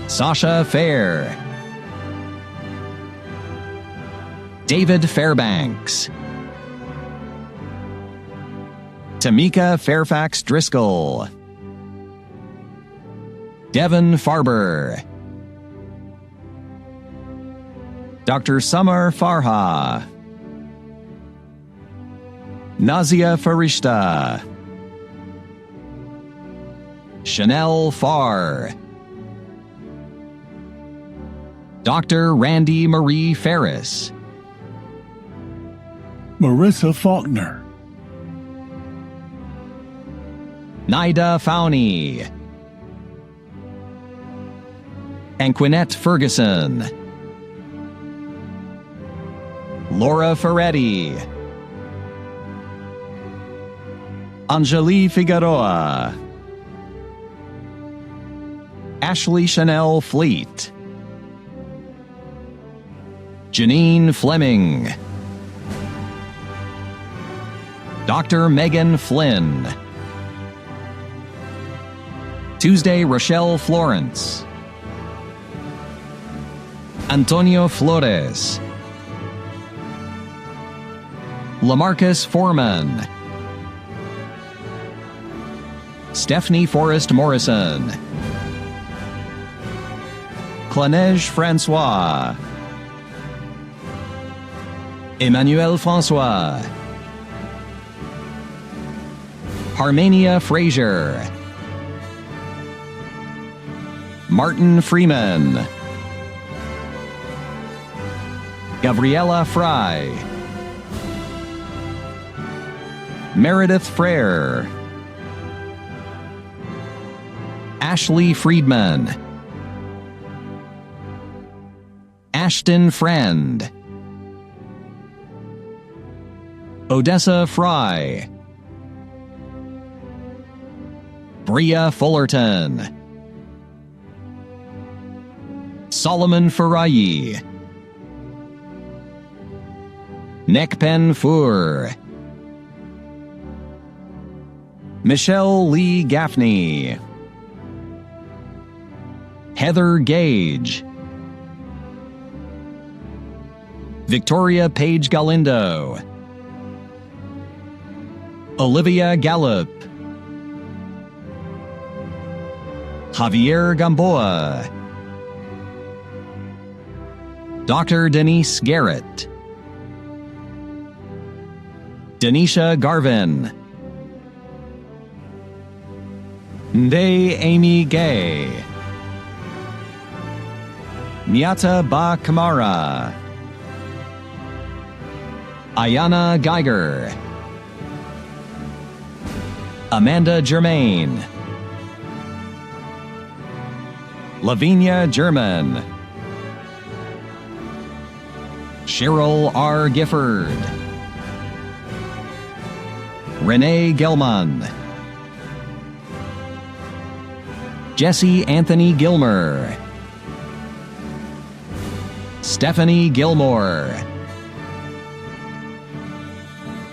Sasha Fair, David Fairbanks, Tamika Fairfax Driscoll, Devin Farber, Dr. Summer Farha, Nazia Farishta, Chanel Farr, Dr. Randy Marie Ferris, Marissa Faulkner, Nida Fowney, Anquinette Ferguson, Laura Ferretti, Anjali Figueroa, Ashley Chanel Fleet, Janine Fleming, Dr. Megan Flynn, Tuesday Rochelle Florence, Antonio Flores, Lamarcus Foreman, Stephanie Forrest Morrison, Clanej Francois, Emmanuel Francois, Harmania Frazier, Martin Freeman, Gabriella Fry, Meredith Frere, Ashley Friedman, Ashton Friend, Odessa Fry, Bria Fullerton, Solomon Farayi, Nekpen Fur, Michelle Lee Gaffney, Heather Gage, Victoria Page Galindo, Olivia Gallup, Javier Gamboa, Dr. Denise Garrett, Denisha Garvin, Nde Amy Gay, Miata Ba Kamara, Ayana Geiger, Amanda Germain, Lavinia German, Cheryl R. Gifford, Renee Gelman, Jesse Anthony Gilmer, Stephanie Gilmore,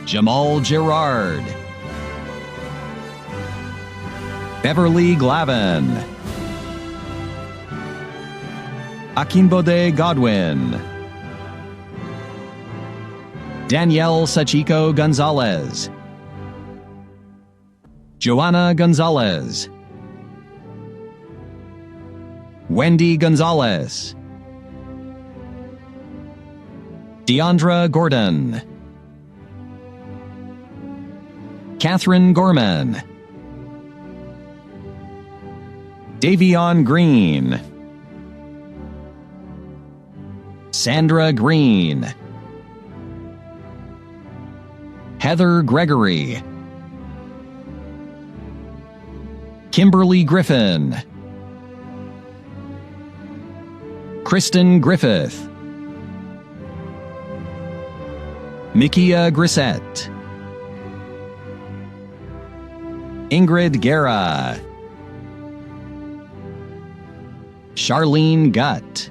Jamal Gerard, Beverly Glavin, Akinbode Godwin, Danielle Sachiko Gonzalez, Joanna Gonzalez, Wendy Gonzalez, Deandra Gordon, Catherine Gorman, Davion Green, Sandra Green, Heather Gregory, Kimberly Griffin, Kristen Griffith, Mikia Grissett, Ingrid Guerra, Charlene Gutt,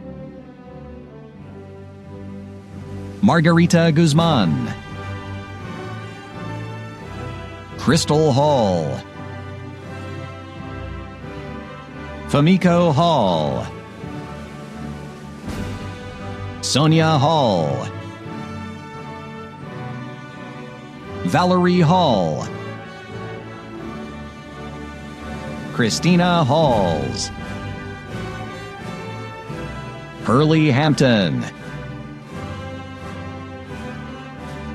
Margarita Guzman, Crystal Hall, Famiko Hall, Sonia Hall, Valerie Hall, Christina Halls, Hurley Hampton,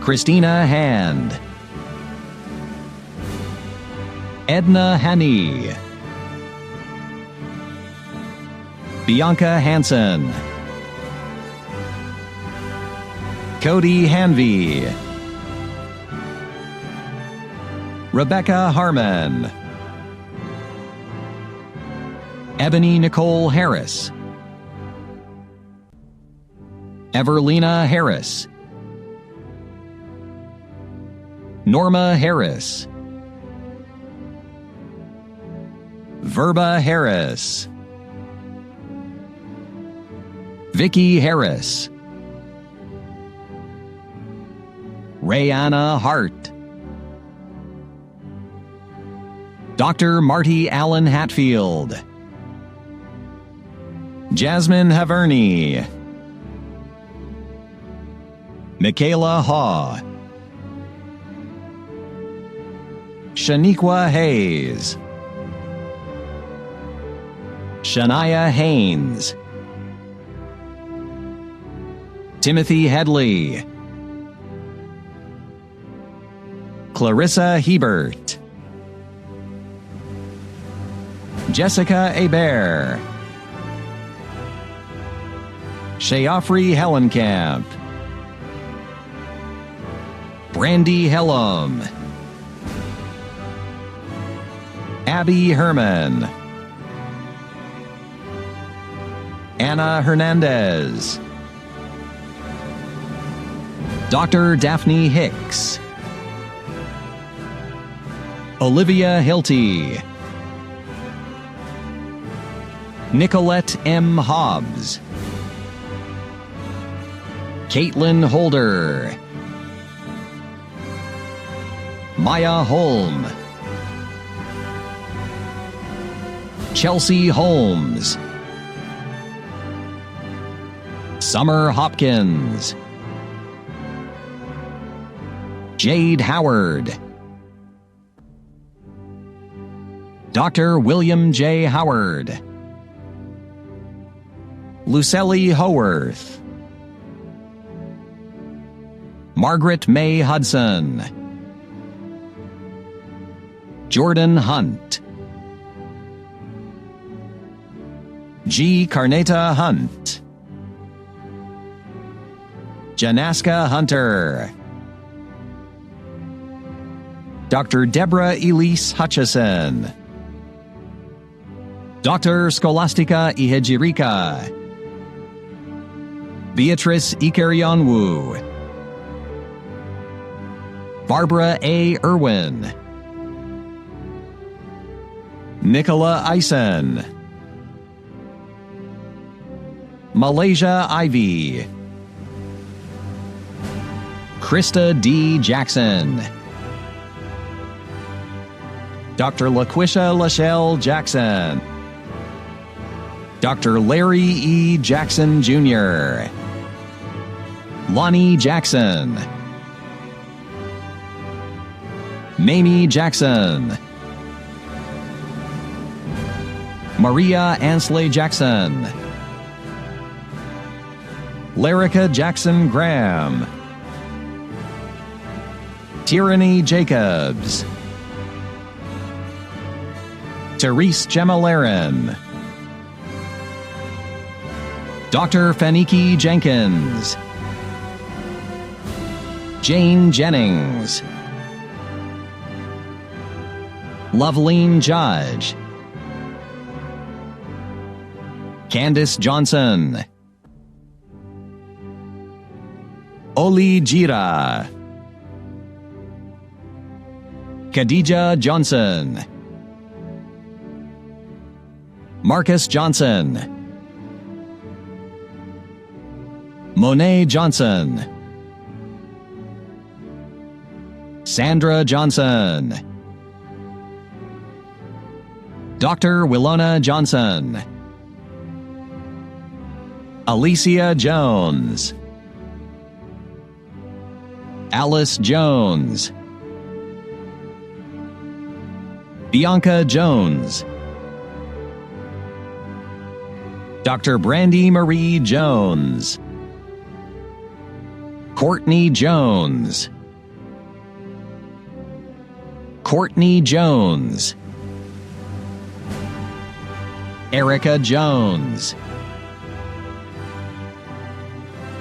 Christina Hand, Edna Haney, Bianca Hansen, Cody Hanvey, Rebecca Harmon, Ebony Nicole Harris, Everlina Harris, Norma Harris, Verba Harris, Vicky Harris, Rayanna Hart, Dr. Marty Allen Hatfield, Jasmine Haverney, Michaela Haw, Shaniqua Hayes, Shania Haynes, Timothy Headley, Clarissa Hebert, Jessica Hebert, Sheafri Hellenkamp, Brandy Hellam, Abby Herman, Anna Hernandez, Dr. Daphne Hicks, Olivia Hilty, Nicolette M. Hobbs, Caitlin Holder, Maya Holm, Chelsea Holmes, Summer Hopkins, Jade Howard, Dr. William J. Howard, Lucely Howarth, Margaret May Hudson, Jordan Hunt, G. Carneta Hunt, Janaska Hunter, Dr. Deborah Elise Hutchison, Dr. Scholastica Ihejirika, Beatrice Ikerionwu, Barbara A. Irwin, Nicola Eisen, Malaysia Ivy, Krista D. Jackson, Dr. LaQuisha Lachelle Jackson, Dr. Larry E. Jackson Jr., Lonnie Jackson, Mamie Jackson, Maria Ansley Jackson, Lyrica Jackson Graham, Tyranny Jacobs, Therese Gemma Dr. Faniki Jenkins, Jane Jennings, Loveline Judge, Candace Johnson, Oli Jira, Khadija Johnson, Marcus Johnson, Monet Johnson, Sandra Johnson, Dr. Willona Johnson, Alicia Jones, Alice Jones, Bianca Jones, Dr. Brandy Marie Jones, Courtney Jones, Courtney Jones, Erica Jones,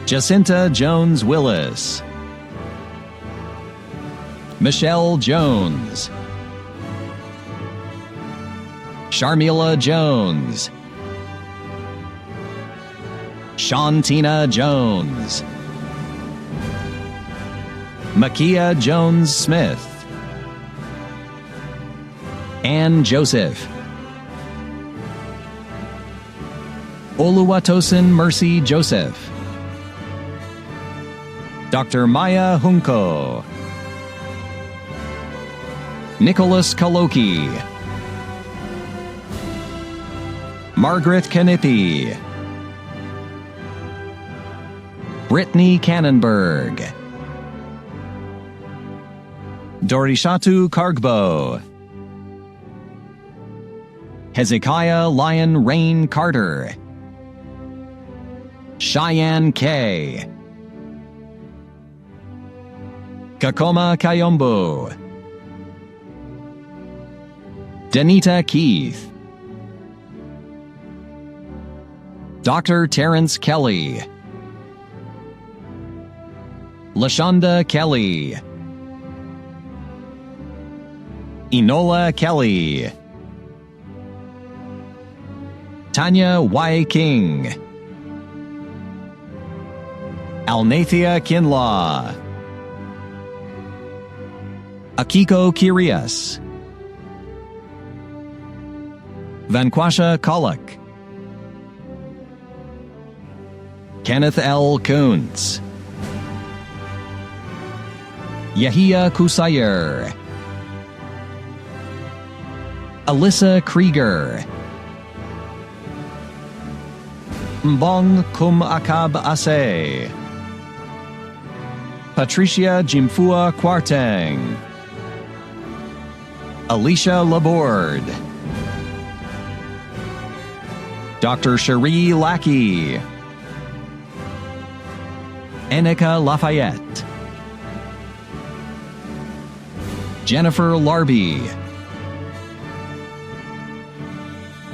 Jacinta Jones Willis, Michelle Jones, Sharmila Jones, Shantina Jones, Makia Jones Smith, Ann Joseph, Oluwatosin Mercy Joseph, Dr. Maya Hunko, Nicholas Kaloki, Margaret Kanipi, Brittany Cannonberg, Dorishatu Kargbo, Hezekiah Lion Rain Carter, Cheyenne K, Kakoma Kayombo, Danita Keith, Dr. Terrence Kelly, Lashonda Kelly, Enola Kelly, Tanya Y. King, Alnathia Kinlaw, Akiko Kirias, Vanquasha Kolak, Kenneth L. Kuntz, Yahia Kusayer, Alyssa Krieger, Mbong Kum Akab Ase, Patricia Jimfua Kwarteng, Alicia Laborde, Dr. Cherie Lackey, Enika Lafayette, Jennifer Larby,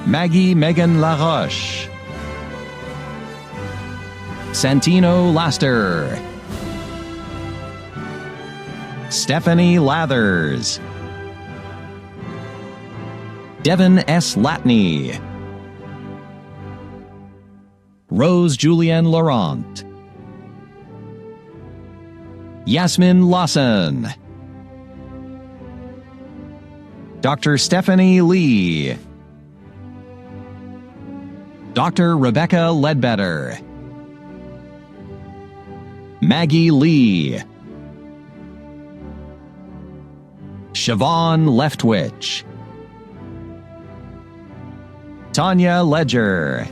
Maggie Megan LaRoche, Santino Laster, Stephanie Lathers, Devin S. Latney, Rose Julienne Laurent, Yasmin Lawson, Dr. Stephanie Lee, Dr. Rebecca Ledbetter, Maggie Lee, Siobhan Leftwich, Tanya Ledger,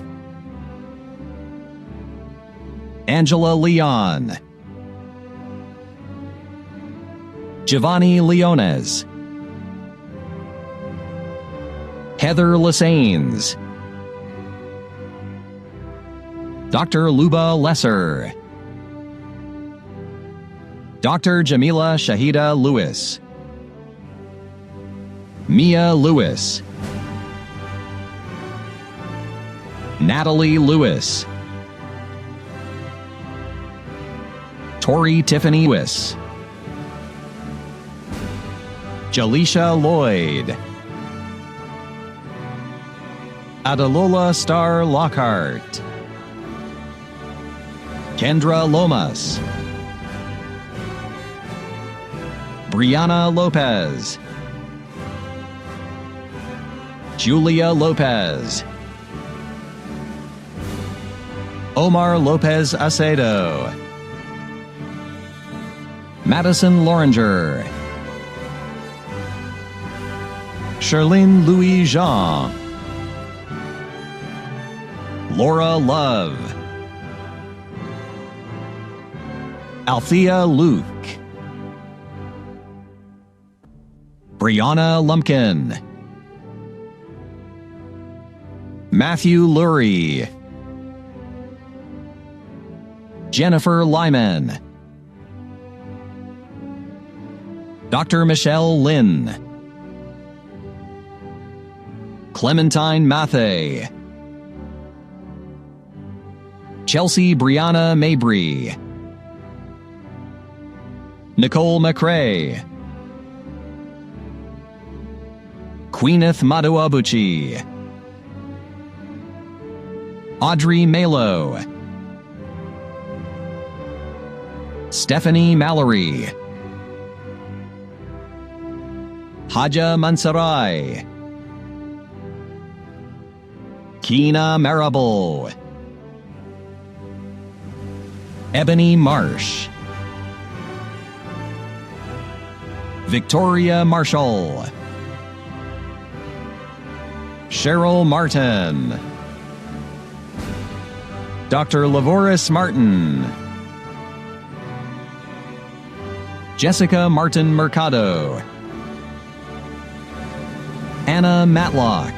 Angela Leon, Giovanni Leones, Heather Lasanes, Dr. Luba Lesser, Dr. Jamila Shahida Lewis, Mia Lewis, Natalie Lewis, Tori Tiffany Lewis, Jaleisha Lloyd, Adalola Star Lockhart, Kendra Lomas, Brianna Lopez, Julia Lopez, Omar Lopez Acedo, Madison Loringer, Charlene Louis Jean, Laura Love, Althea Luke, Brianna Lumpkin, Matthew Lurie, Jennifer Lyman, Dr. Michelle Lynn, Clementine Mathey, Chelsea Brianna Mabry, Nicole McRae, Queeneth Maduabuchi, Audrey Malo, Stephanie Mallory, Haja Mansarai, Keena Marable, Ebony Marsh, Victoria Marshall, Cheryl Martin, Dr. Lavoris Martin, Jessica Martin Mercado, Anna Matlock,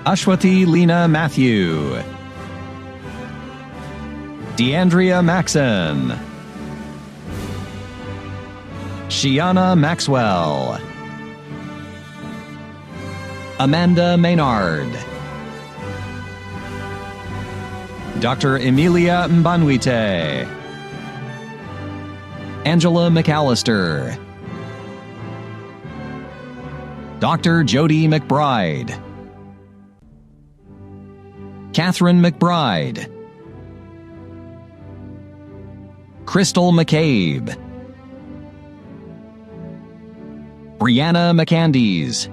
Ashwati Lena Matthew, Deandria Maxon, Shiana Maxwell, Amanda Maynard, Dr. Emilia Mbanwite, Angela McAllister, Dr. Jody McBride, Catherine McBride, Crystal McCabe, Brianna McCandies,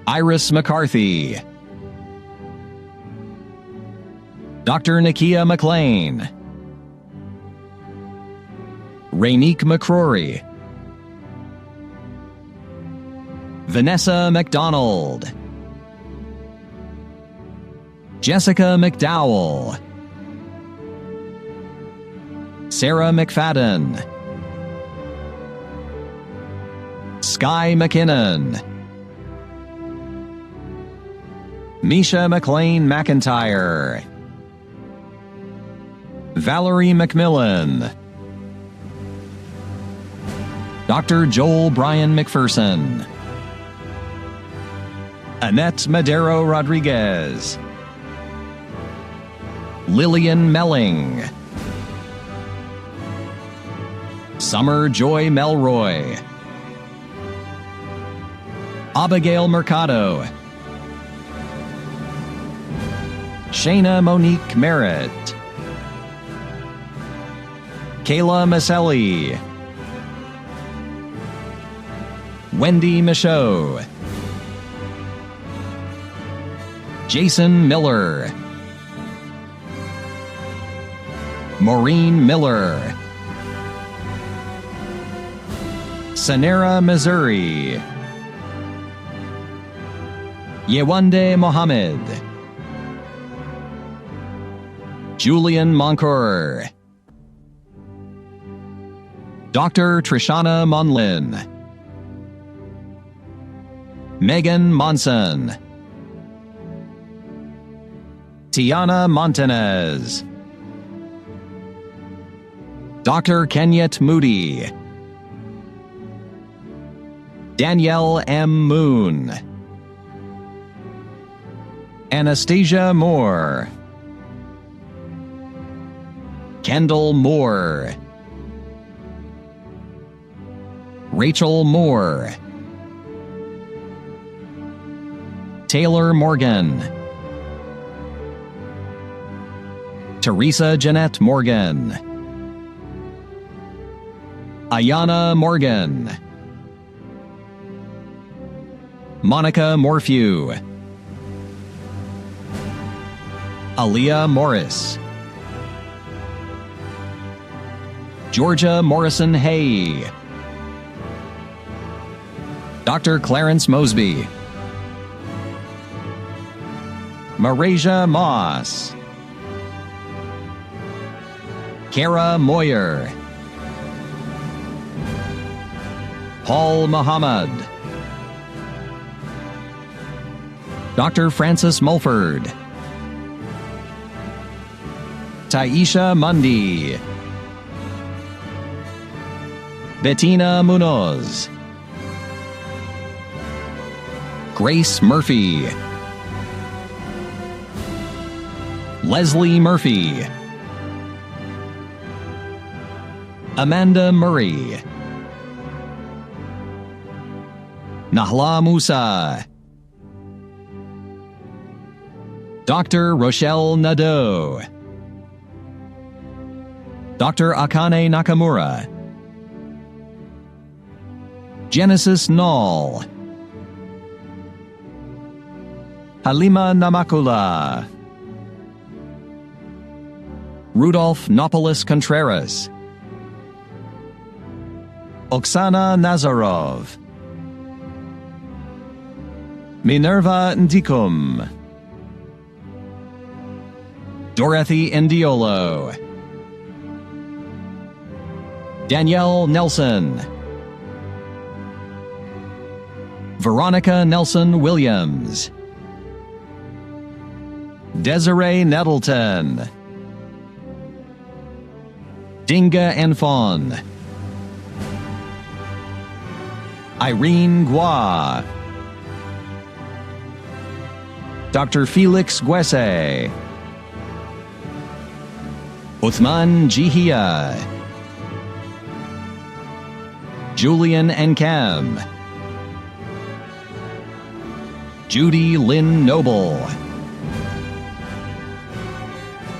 Iris McCarthy, Dr. Nakia McLean, Rainique McCrory, Vanessa McDonald, Jessica McDowell, Sarah McFadden, Sky McKinnon, Misha McLean McIntyre, Valerie McMillan, Dr. Joel Brian McPherson, Annette Madero Rodriguez, Lillian Melling, Summer Joy Melroy, Abigail Mercado, Shayna Monique Merritt, Kayla Maselli, Wendy Michaud, Jason Miller, Maureen Miller, Sanera Missouri, Yewande Mohammed, Julian Moncour, Dr. Trishana Monlin, Megan Monson, Tiana Montanez, Dr. Kenyet Moody, Danielle M. Moon, Anastasia Moore, Kendall Moore, Rachel Moore, Taylor Morgan, Teresa Jeanette Morgan, Ayana Morgan, Monica Morphew, Aaliyah Morris, Georgia Morrison Hay, Dr. Clarence Mosby, Marasia Moss, Kara Moyer, Paul Muhammad, Dr. Francis Mulford, Taisha Mundy, Bettina Munoz, Grace Murphy, Leslie Murphy, Amanda Murray, Nahla Musa, Dr. Rochelle Nadeau, Dr. Akane Nakamura, Genesis Nall, Halima Namakula, Rudolph Nopolis Contreras, Oksana Nazarov, Minerva Ndikum, Dorothy Indiolo, Danielle Nelson, Veronica Nelson Williams, Desiree Nettleton, Dinga Enfon, Irene Gua, Dr. Felix Guese, Uthman Jihia, Julian Enkam, Judy Lynn Noble,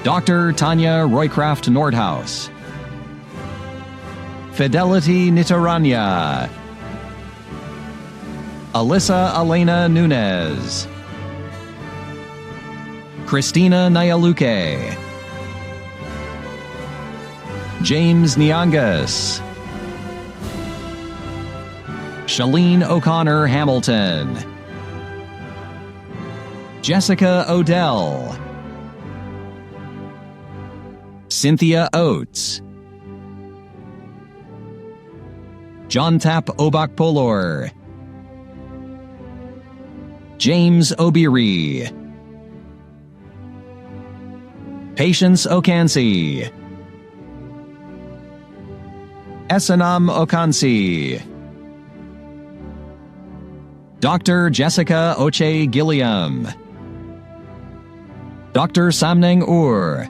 Dr. Tanya Roycraft Nordhaus, Fidelity Nitaranya, Alyssa Elena Nunez, Christina Nyaluke, James Nyangas, Shalene O'Connor Hamilton, Jessica Odell, Cynthia Oates, John Tap Obakpolor, James Obiri, Patience Okansi, Esanam Okansi, Dr. Jessica Oche Gilliam, Dr. Samneng Ur,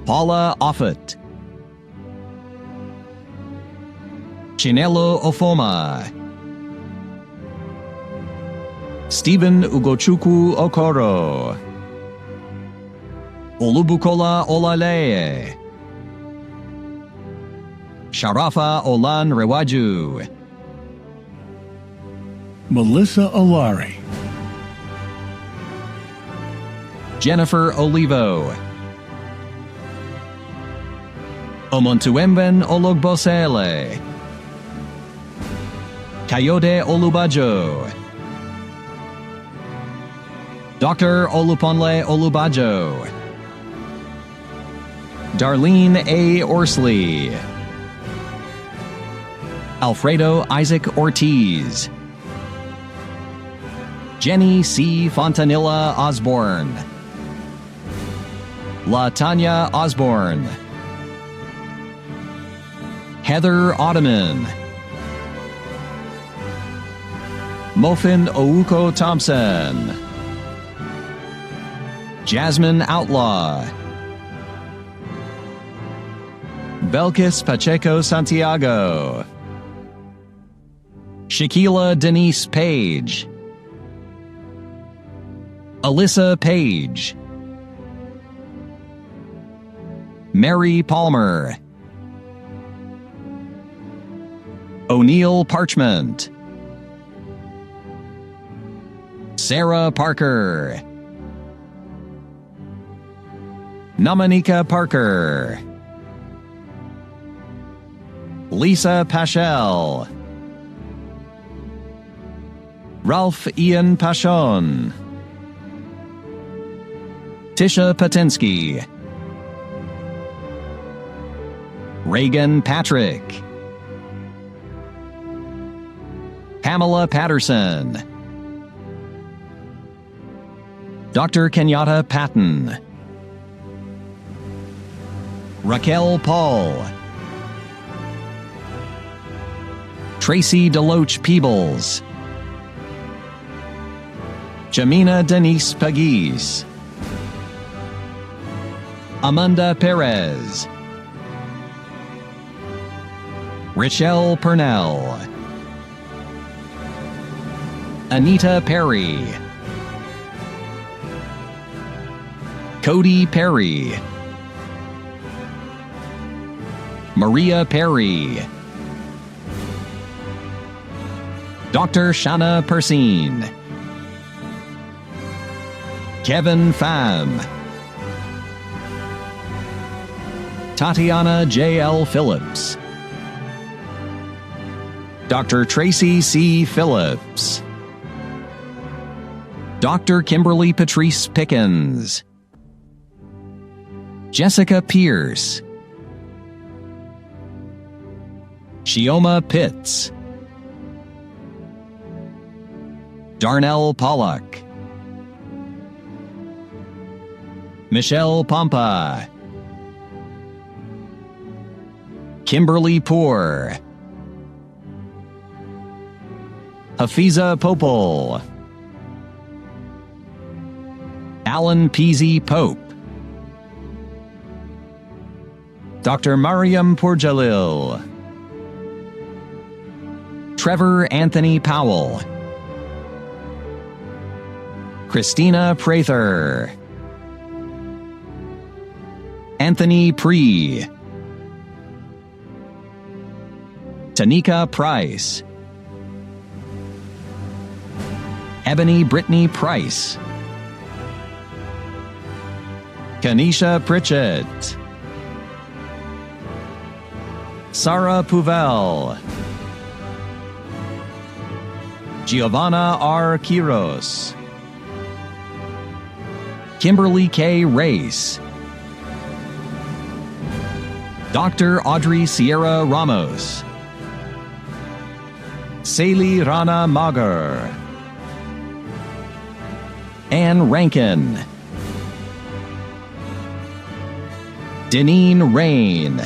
Paula Offit, Chinelo Ofoma, Stephen Ugochukwu Okoro, Olubukola Olaleye, Sharafa Olan Rewaju. Melissa Alari. Jennifer Olivo. Omontuemben Ologbosele. Kayode Olubajo. Dr. Oluponle Olubajo. Darlene A. Orsley. Alfredo Isaac Ortiz. Jenny C. Fontanilla Osborne. La Tanya Osborne. Heather Ottoman. Mofin Ouko Thompson. Jasmine Outlaw. Belkis Pacheco Santiago. Shaquila Denise Page. Alyssa Page. Mary Palmer. O'Neill Parchment. Sarah Parker. Namanika Parker. Lisa Paschel. Ralph Ian Pashon. Tisha Patinsky. Reagan Patrick. Pamela Patterson. Dr. Kenyatta Patton. Raquel Paul. Tracy Deloach Peebles. Jamina Denise Pagis. Amanda Perez. Richelle Purnell. Anita Perry. Cody Perry. Maria Perry. Dr. Shana Persine. Kevin Pham. Tatiana J.L. Phillips. Dr. Tracy C. Phillips. Dr. Kimberly Patrice Pickens. Jessica Pierce. Shioma Pitts. Darnell Pollock. Michelle Pompa. Kimberly Poor. Hafiza Popel. Alan Peasy Pope. Dr. Mariam Pourjalil. Trevor Anthony Powell. Christina Prather. Anthony Pree. Tanika Price. Ebony Brittany Price. Kanisha Pritchett. Sarah Puvel. Giovanna R. Quiros. Kimberly K. Race. Dr. Audrey Sierra Ramos. Saili Rana Magar. Anne Rankin. Deneen Rain.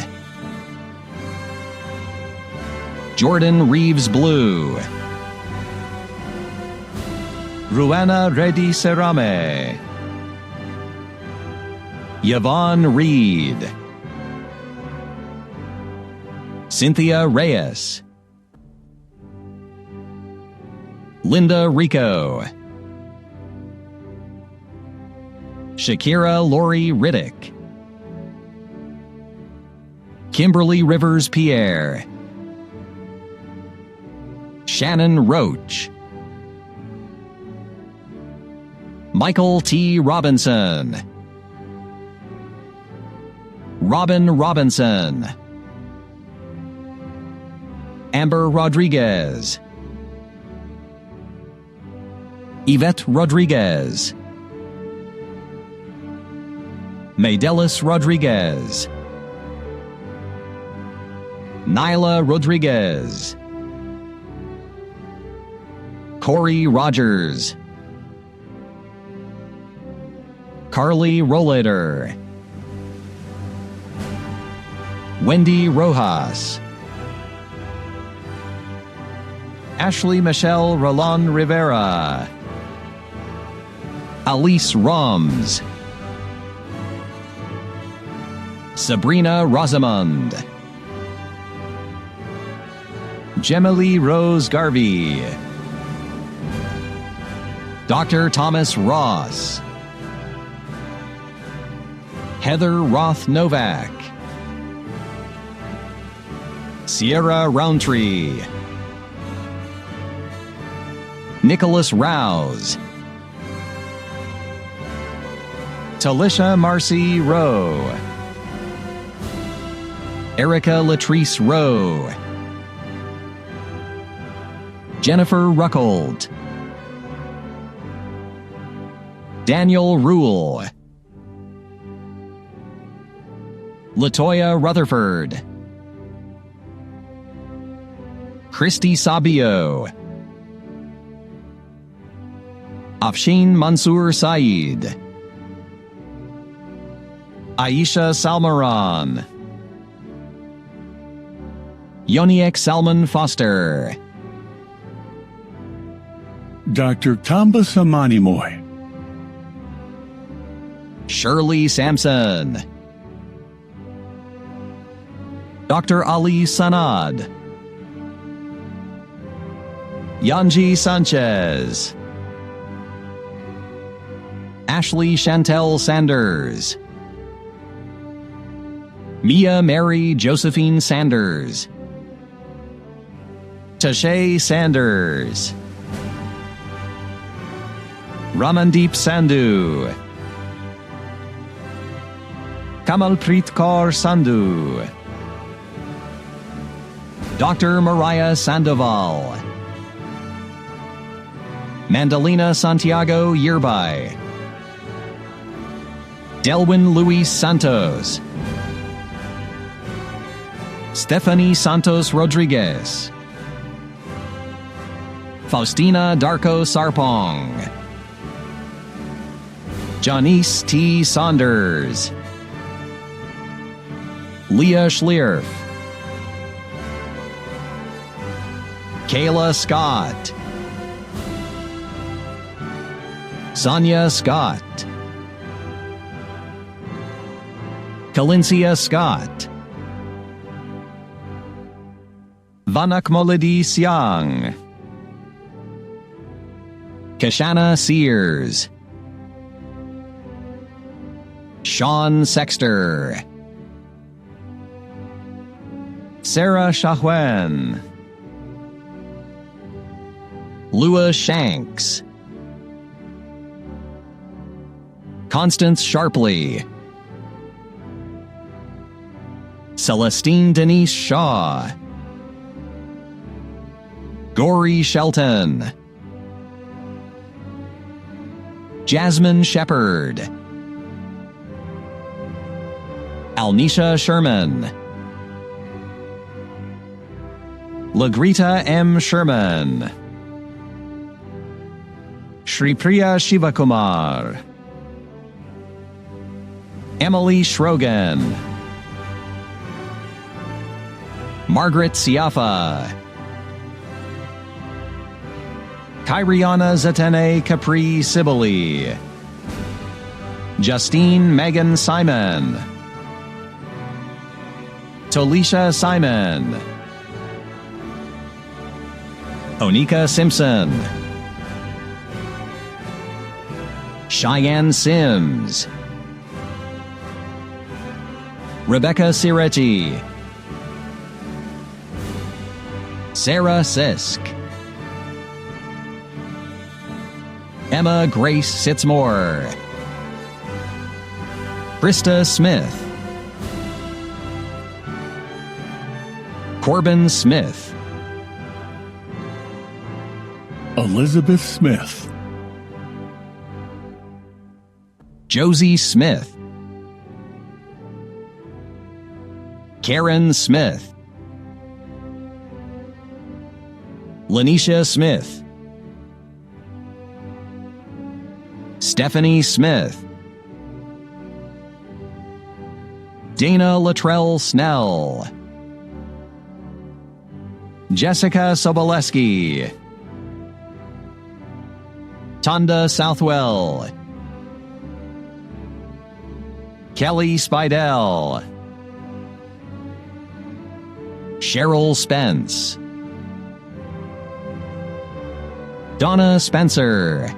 Jordan Reeves Blue. Ruana Reddy Serame. Yvonne Reed. Cynthia Reyes. Linda Rico. Shakira Lori Riddick. Kimberly Rivers Pierre, Shannon Roach, Michael T. Robinson, Robin Robinson, Amber Rodriguez, Yvette Rodriguez, Maydelis Rodriguez, Nyla Rodriguez, Corey Rogers, Carly Rollader, Wendy Rojas, Ashley Michelle Roland Rivera, Alice Roms, Sabrina Rosamond, Gemily Rose Garvey, Dr. Thomas Ross, Heather Roth Novak, Sierra Roundtree, Nicholas Rouse, Talisha Marcy Rowe, Erica Latrice Rowe, Jennifer Ruckold, Daniel Rule, Latoya Rutherford, Christy Sabio, Afshin Mansour Saeed, Aisha Salmaran, Yoniek Salman Foster, Dr. Tamba Samanimoy, Shirley Sampson, Dr. Ali Sanad, Yanji Sanchez, Ashley Chantel Sanders, Mia Mary Josephine Sanders, Tashay Sanders, Ramandeep Sandhu, Kamalpreet Kaur Sandhu, Dr. Mariah Sandoval, Mandalina Santiago Yearby, Delwin Luis Santos, Stephanie Santos Rodriguez, Faustina Darko Sarpong, Janice T. Saunders, Leah Schlierf, Kayla Scott, Sonia Scott, Kalincia Scott, Vanakmoladi Siang, Kashana Sears, Sean Sexter, Sarah Shahwen, Lua Shanks, Constance Sharpley, Celestine Denise Shaw, Gory Shelton, Jasmine Shepard, Alnisha Sherman, Lagrita M. Sherman, Shripriya Shivakumar, Emily Shrogan, Margaret Siafa, Kyriana Zatene Capri Sibyli, Justine Megan Simon, Tolisha Simon, Onika Simpson, Cheyenne Sims, Rebecca Siretti, Sarah Sisk, Emma Grace Sitzmore, Krista Smith, Corbin Smith, Elizabeth Smith, Josie Smith, Karen Smith, Lanisha Smith, Stephanie Smith, Dana Latrell Snell, Jessica Soboleski, Tonda Southwell, Kelly Spidell, Cheryl Spence, Donna Spencer,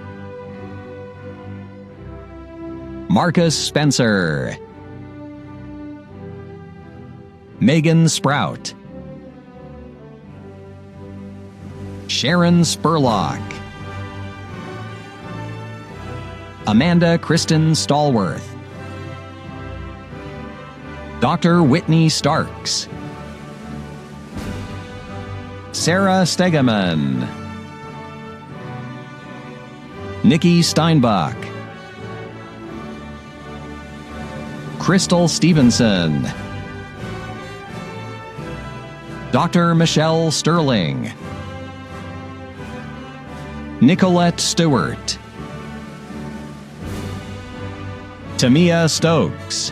Marcus Spencer, Megan Sprout, Sharon Spurlock, Amanda Kristen Stallworth, Dr. Whitney Starks, Sarah Stegeman, Nikki Steinbach, Crystal Stevenson, Dr. Michelle Sterling, Nicolette Stewart, Tamia Stokes,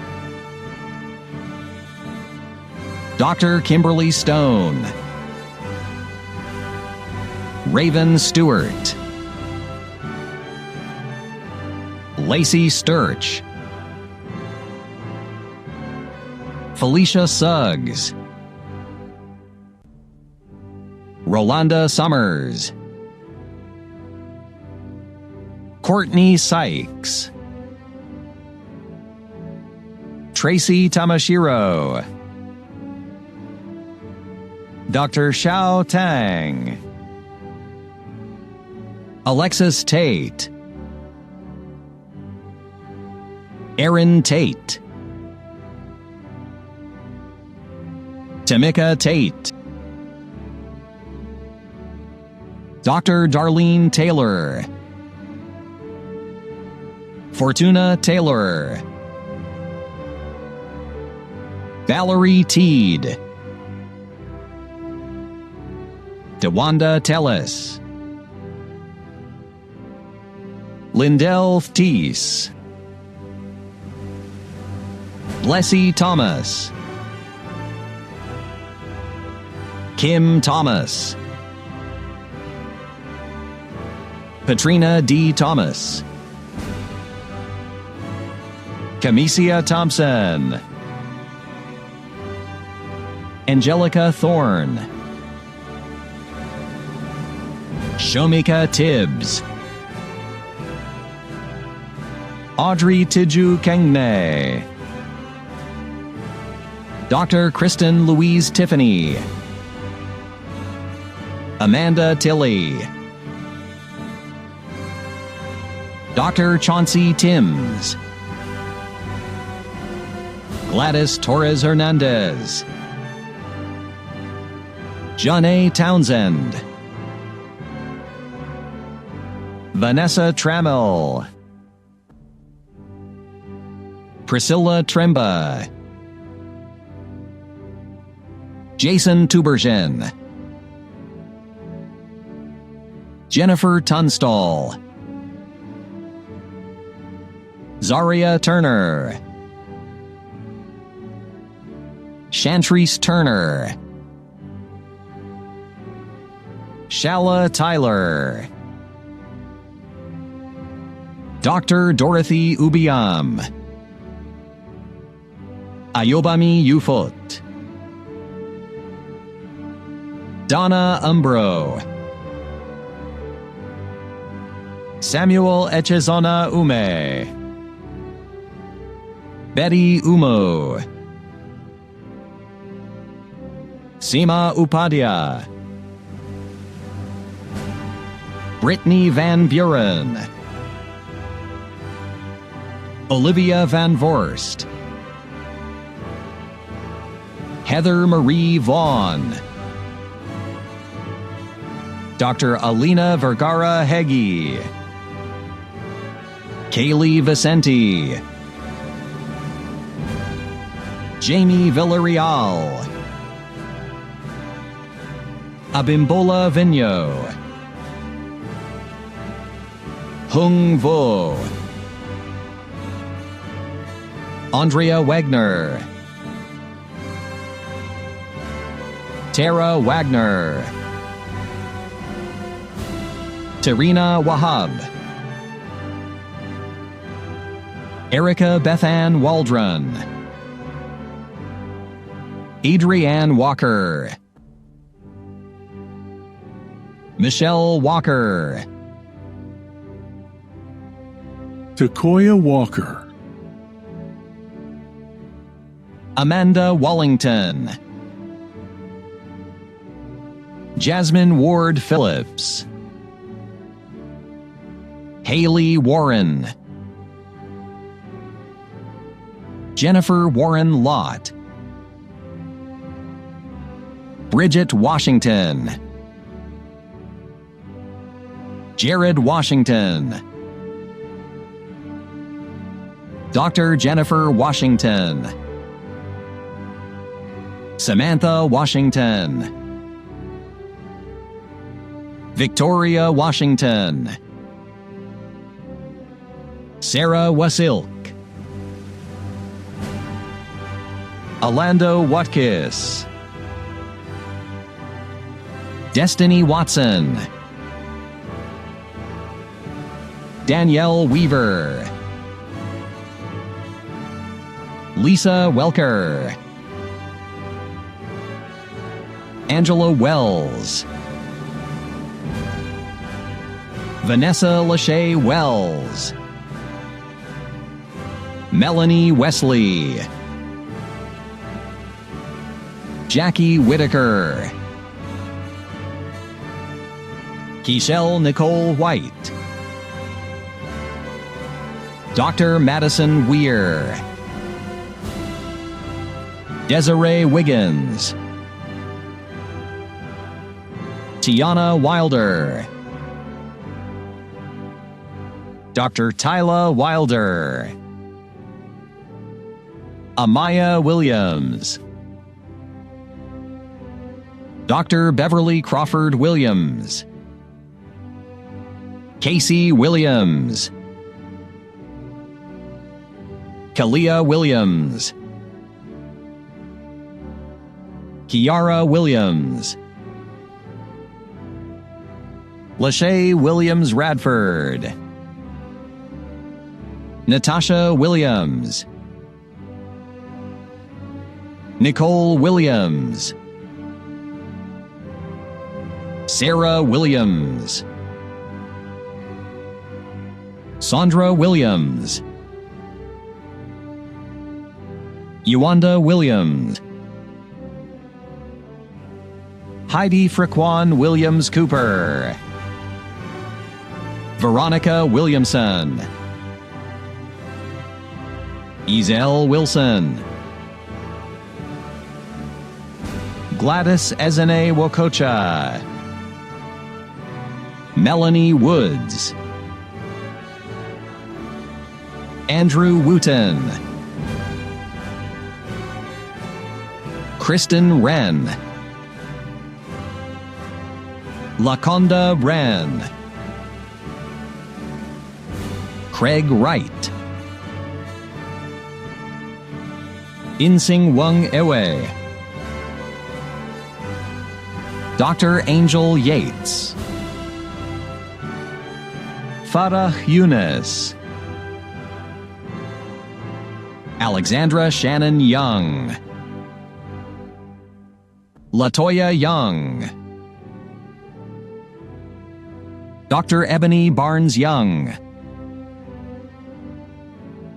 Dr. Kimberly Stone, Raven Stewart, Lacey Sturch, Felicia Suggs, Rolanda Summers, Courtney Sykes, Tracy Tamashiro, Dr. Xiao Tang, Alexis Tate, Erin Tate, Tamika Tate, Dr. Darlene Taylor, Fortuna Taylor, Valerie Teed, DeWanda Tellis, Lindell Thies, Blessy Thomas, Kim Thomas, Patrina D. Thomas, Camicia Thompson, Angelica Thorne, Shomika Tibbs, Audrey Tiju Kengne, Dr. Kristen Louise Tiffany, Amanda Tilley, Dr. Chauncey Timms, Gladys Torres Hernandez, Janae Townsend, Vanessa Trammell, Priscilla Tremba, Jason Tubergen, Jennifer Tunstall, Zaria Turner, Chantrice Turner, Shala Tyler, Dr. Dorothy Ubiam, Ayobami Ufot, Donna Umbro, Samuel Echezona Ume, Betty Umo, Seema Upadhyaya, Brittany Van Buren, Olivia Van Vorst, Heather Marie Vaughn, Dr. Alina Vergara Heggie, Kaylee Vicente, Jamie Villarreal, Abimbola Vigno, Hung Vo, Andrea Wagner, Tara Wagner, Tarina Wahab, Erica Bethann Waldron, Adrienne Walker, Michelle Walker, Takoya Walker, Amanda Wallington, Jasmine Ward Phillips, Haley Warren, Jennifer Warren Lott, Bridget Washington, Jared Washington, Dr. Jennifer Washington, Samantha Washington, Victoria Washington, Sarah Wasilk, Alando Watkis, Destiny Watson, Danielle Weaver, Lisa Welker, Angela Wells, Vanessa Lachey Wells, Melanie Wesley, Jackie Whitaker, Keishelle Nicole White, Dr. Madison Weir, Desiree Wiggins, Tiana Wilder, Dr. Tyla Wilder, Amaya Williams, Dr. Beverly Crawford Williams, Casey Williams, Kalia Williams, Kiara Williams, Lachey Williams Radford, Natasha Williams, Nicole Williams, Sarah Williams, Sandra Williams, Yuanda Williams, Heidi Frequan Williams Cooper, Veronica Williamson, Ezel Wilson, Gladys Ezene Wokocha, Melanie Woods, Andrew Wooten, Kristen Wren, Lakonda Wren, Craig Wright, Insing Wung Ewe, Dr. Angel Yates, Farah Yunus, Alexandra Shannon Young, Latoya Young, Dr. Ebony Barnes Young,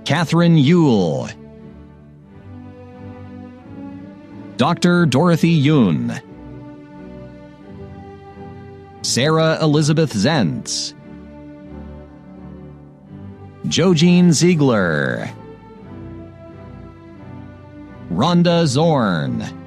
Catherine Yule, Dr. Dorothy Yoon, Sarah Elizabeth Zentz, Jogene Ziegler, Rhonda Zorn,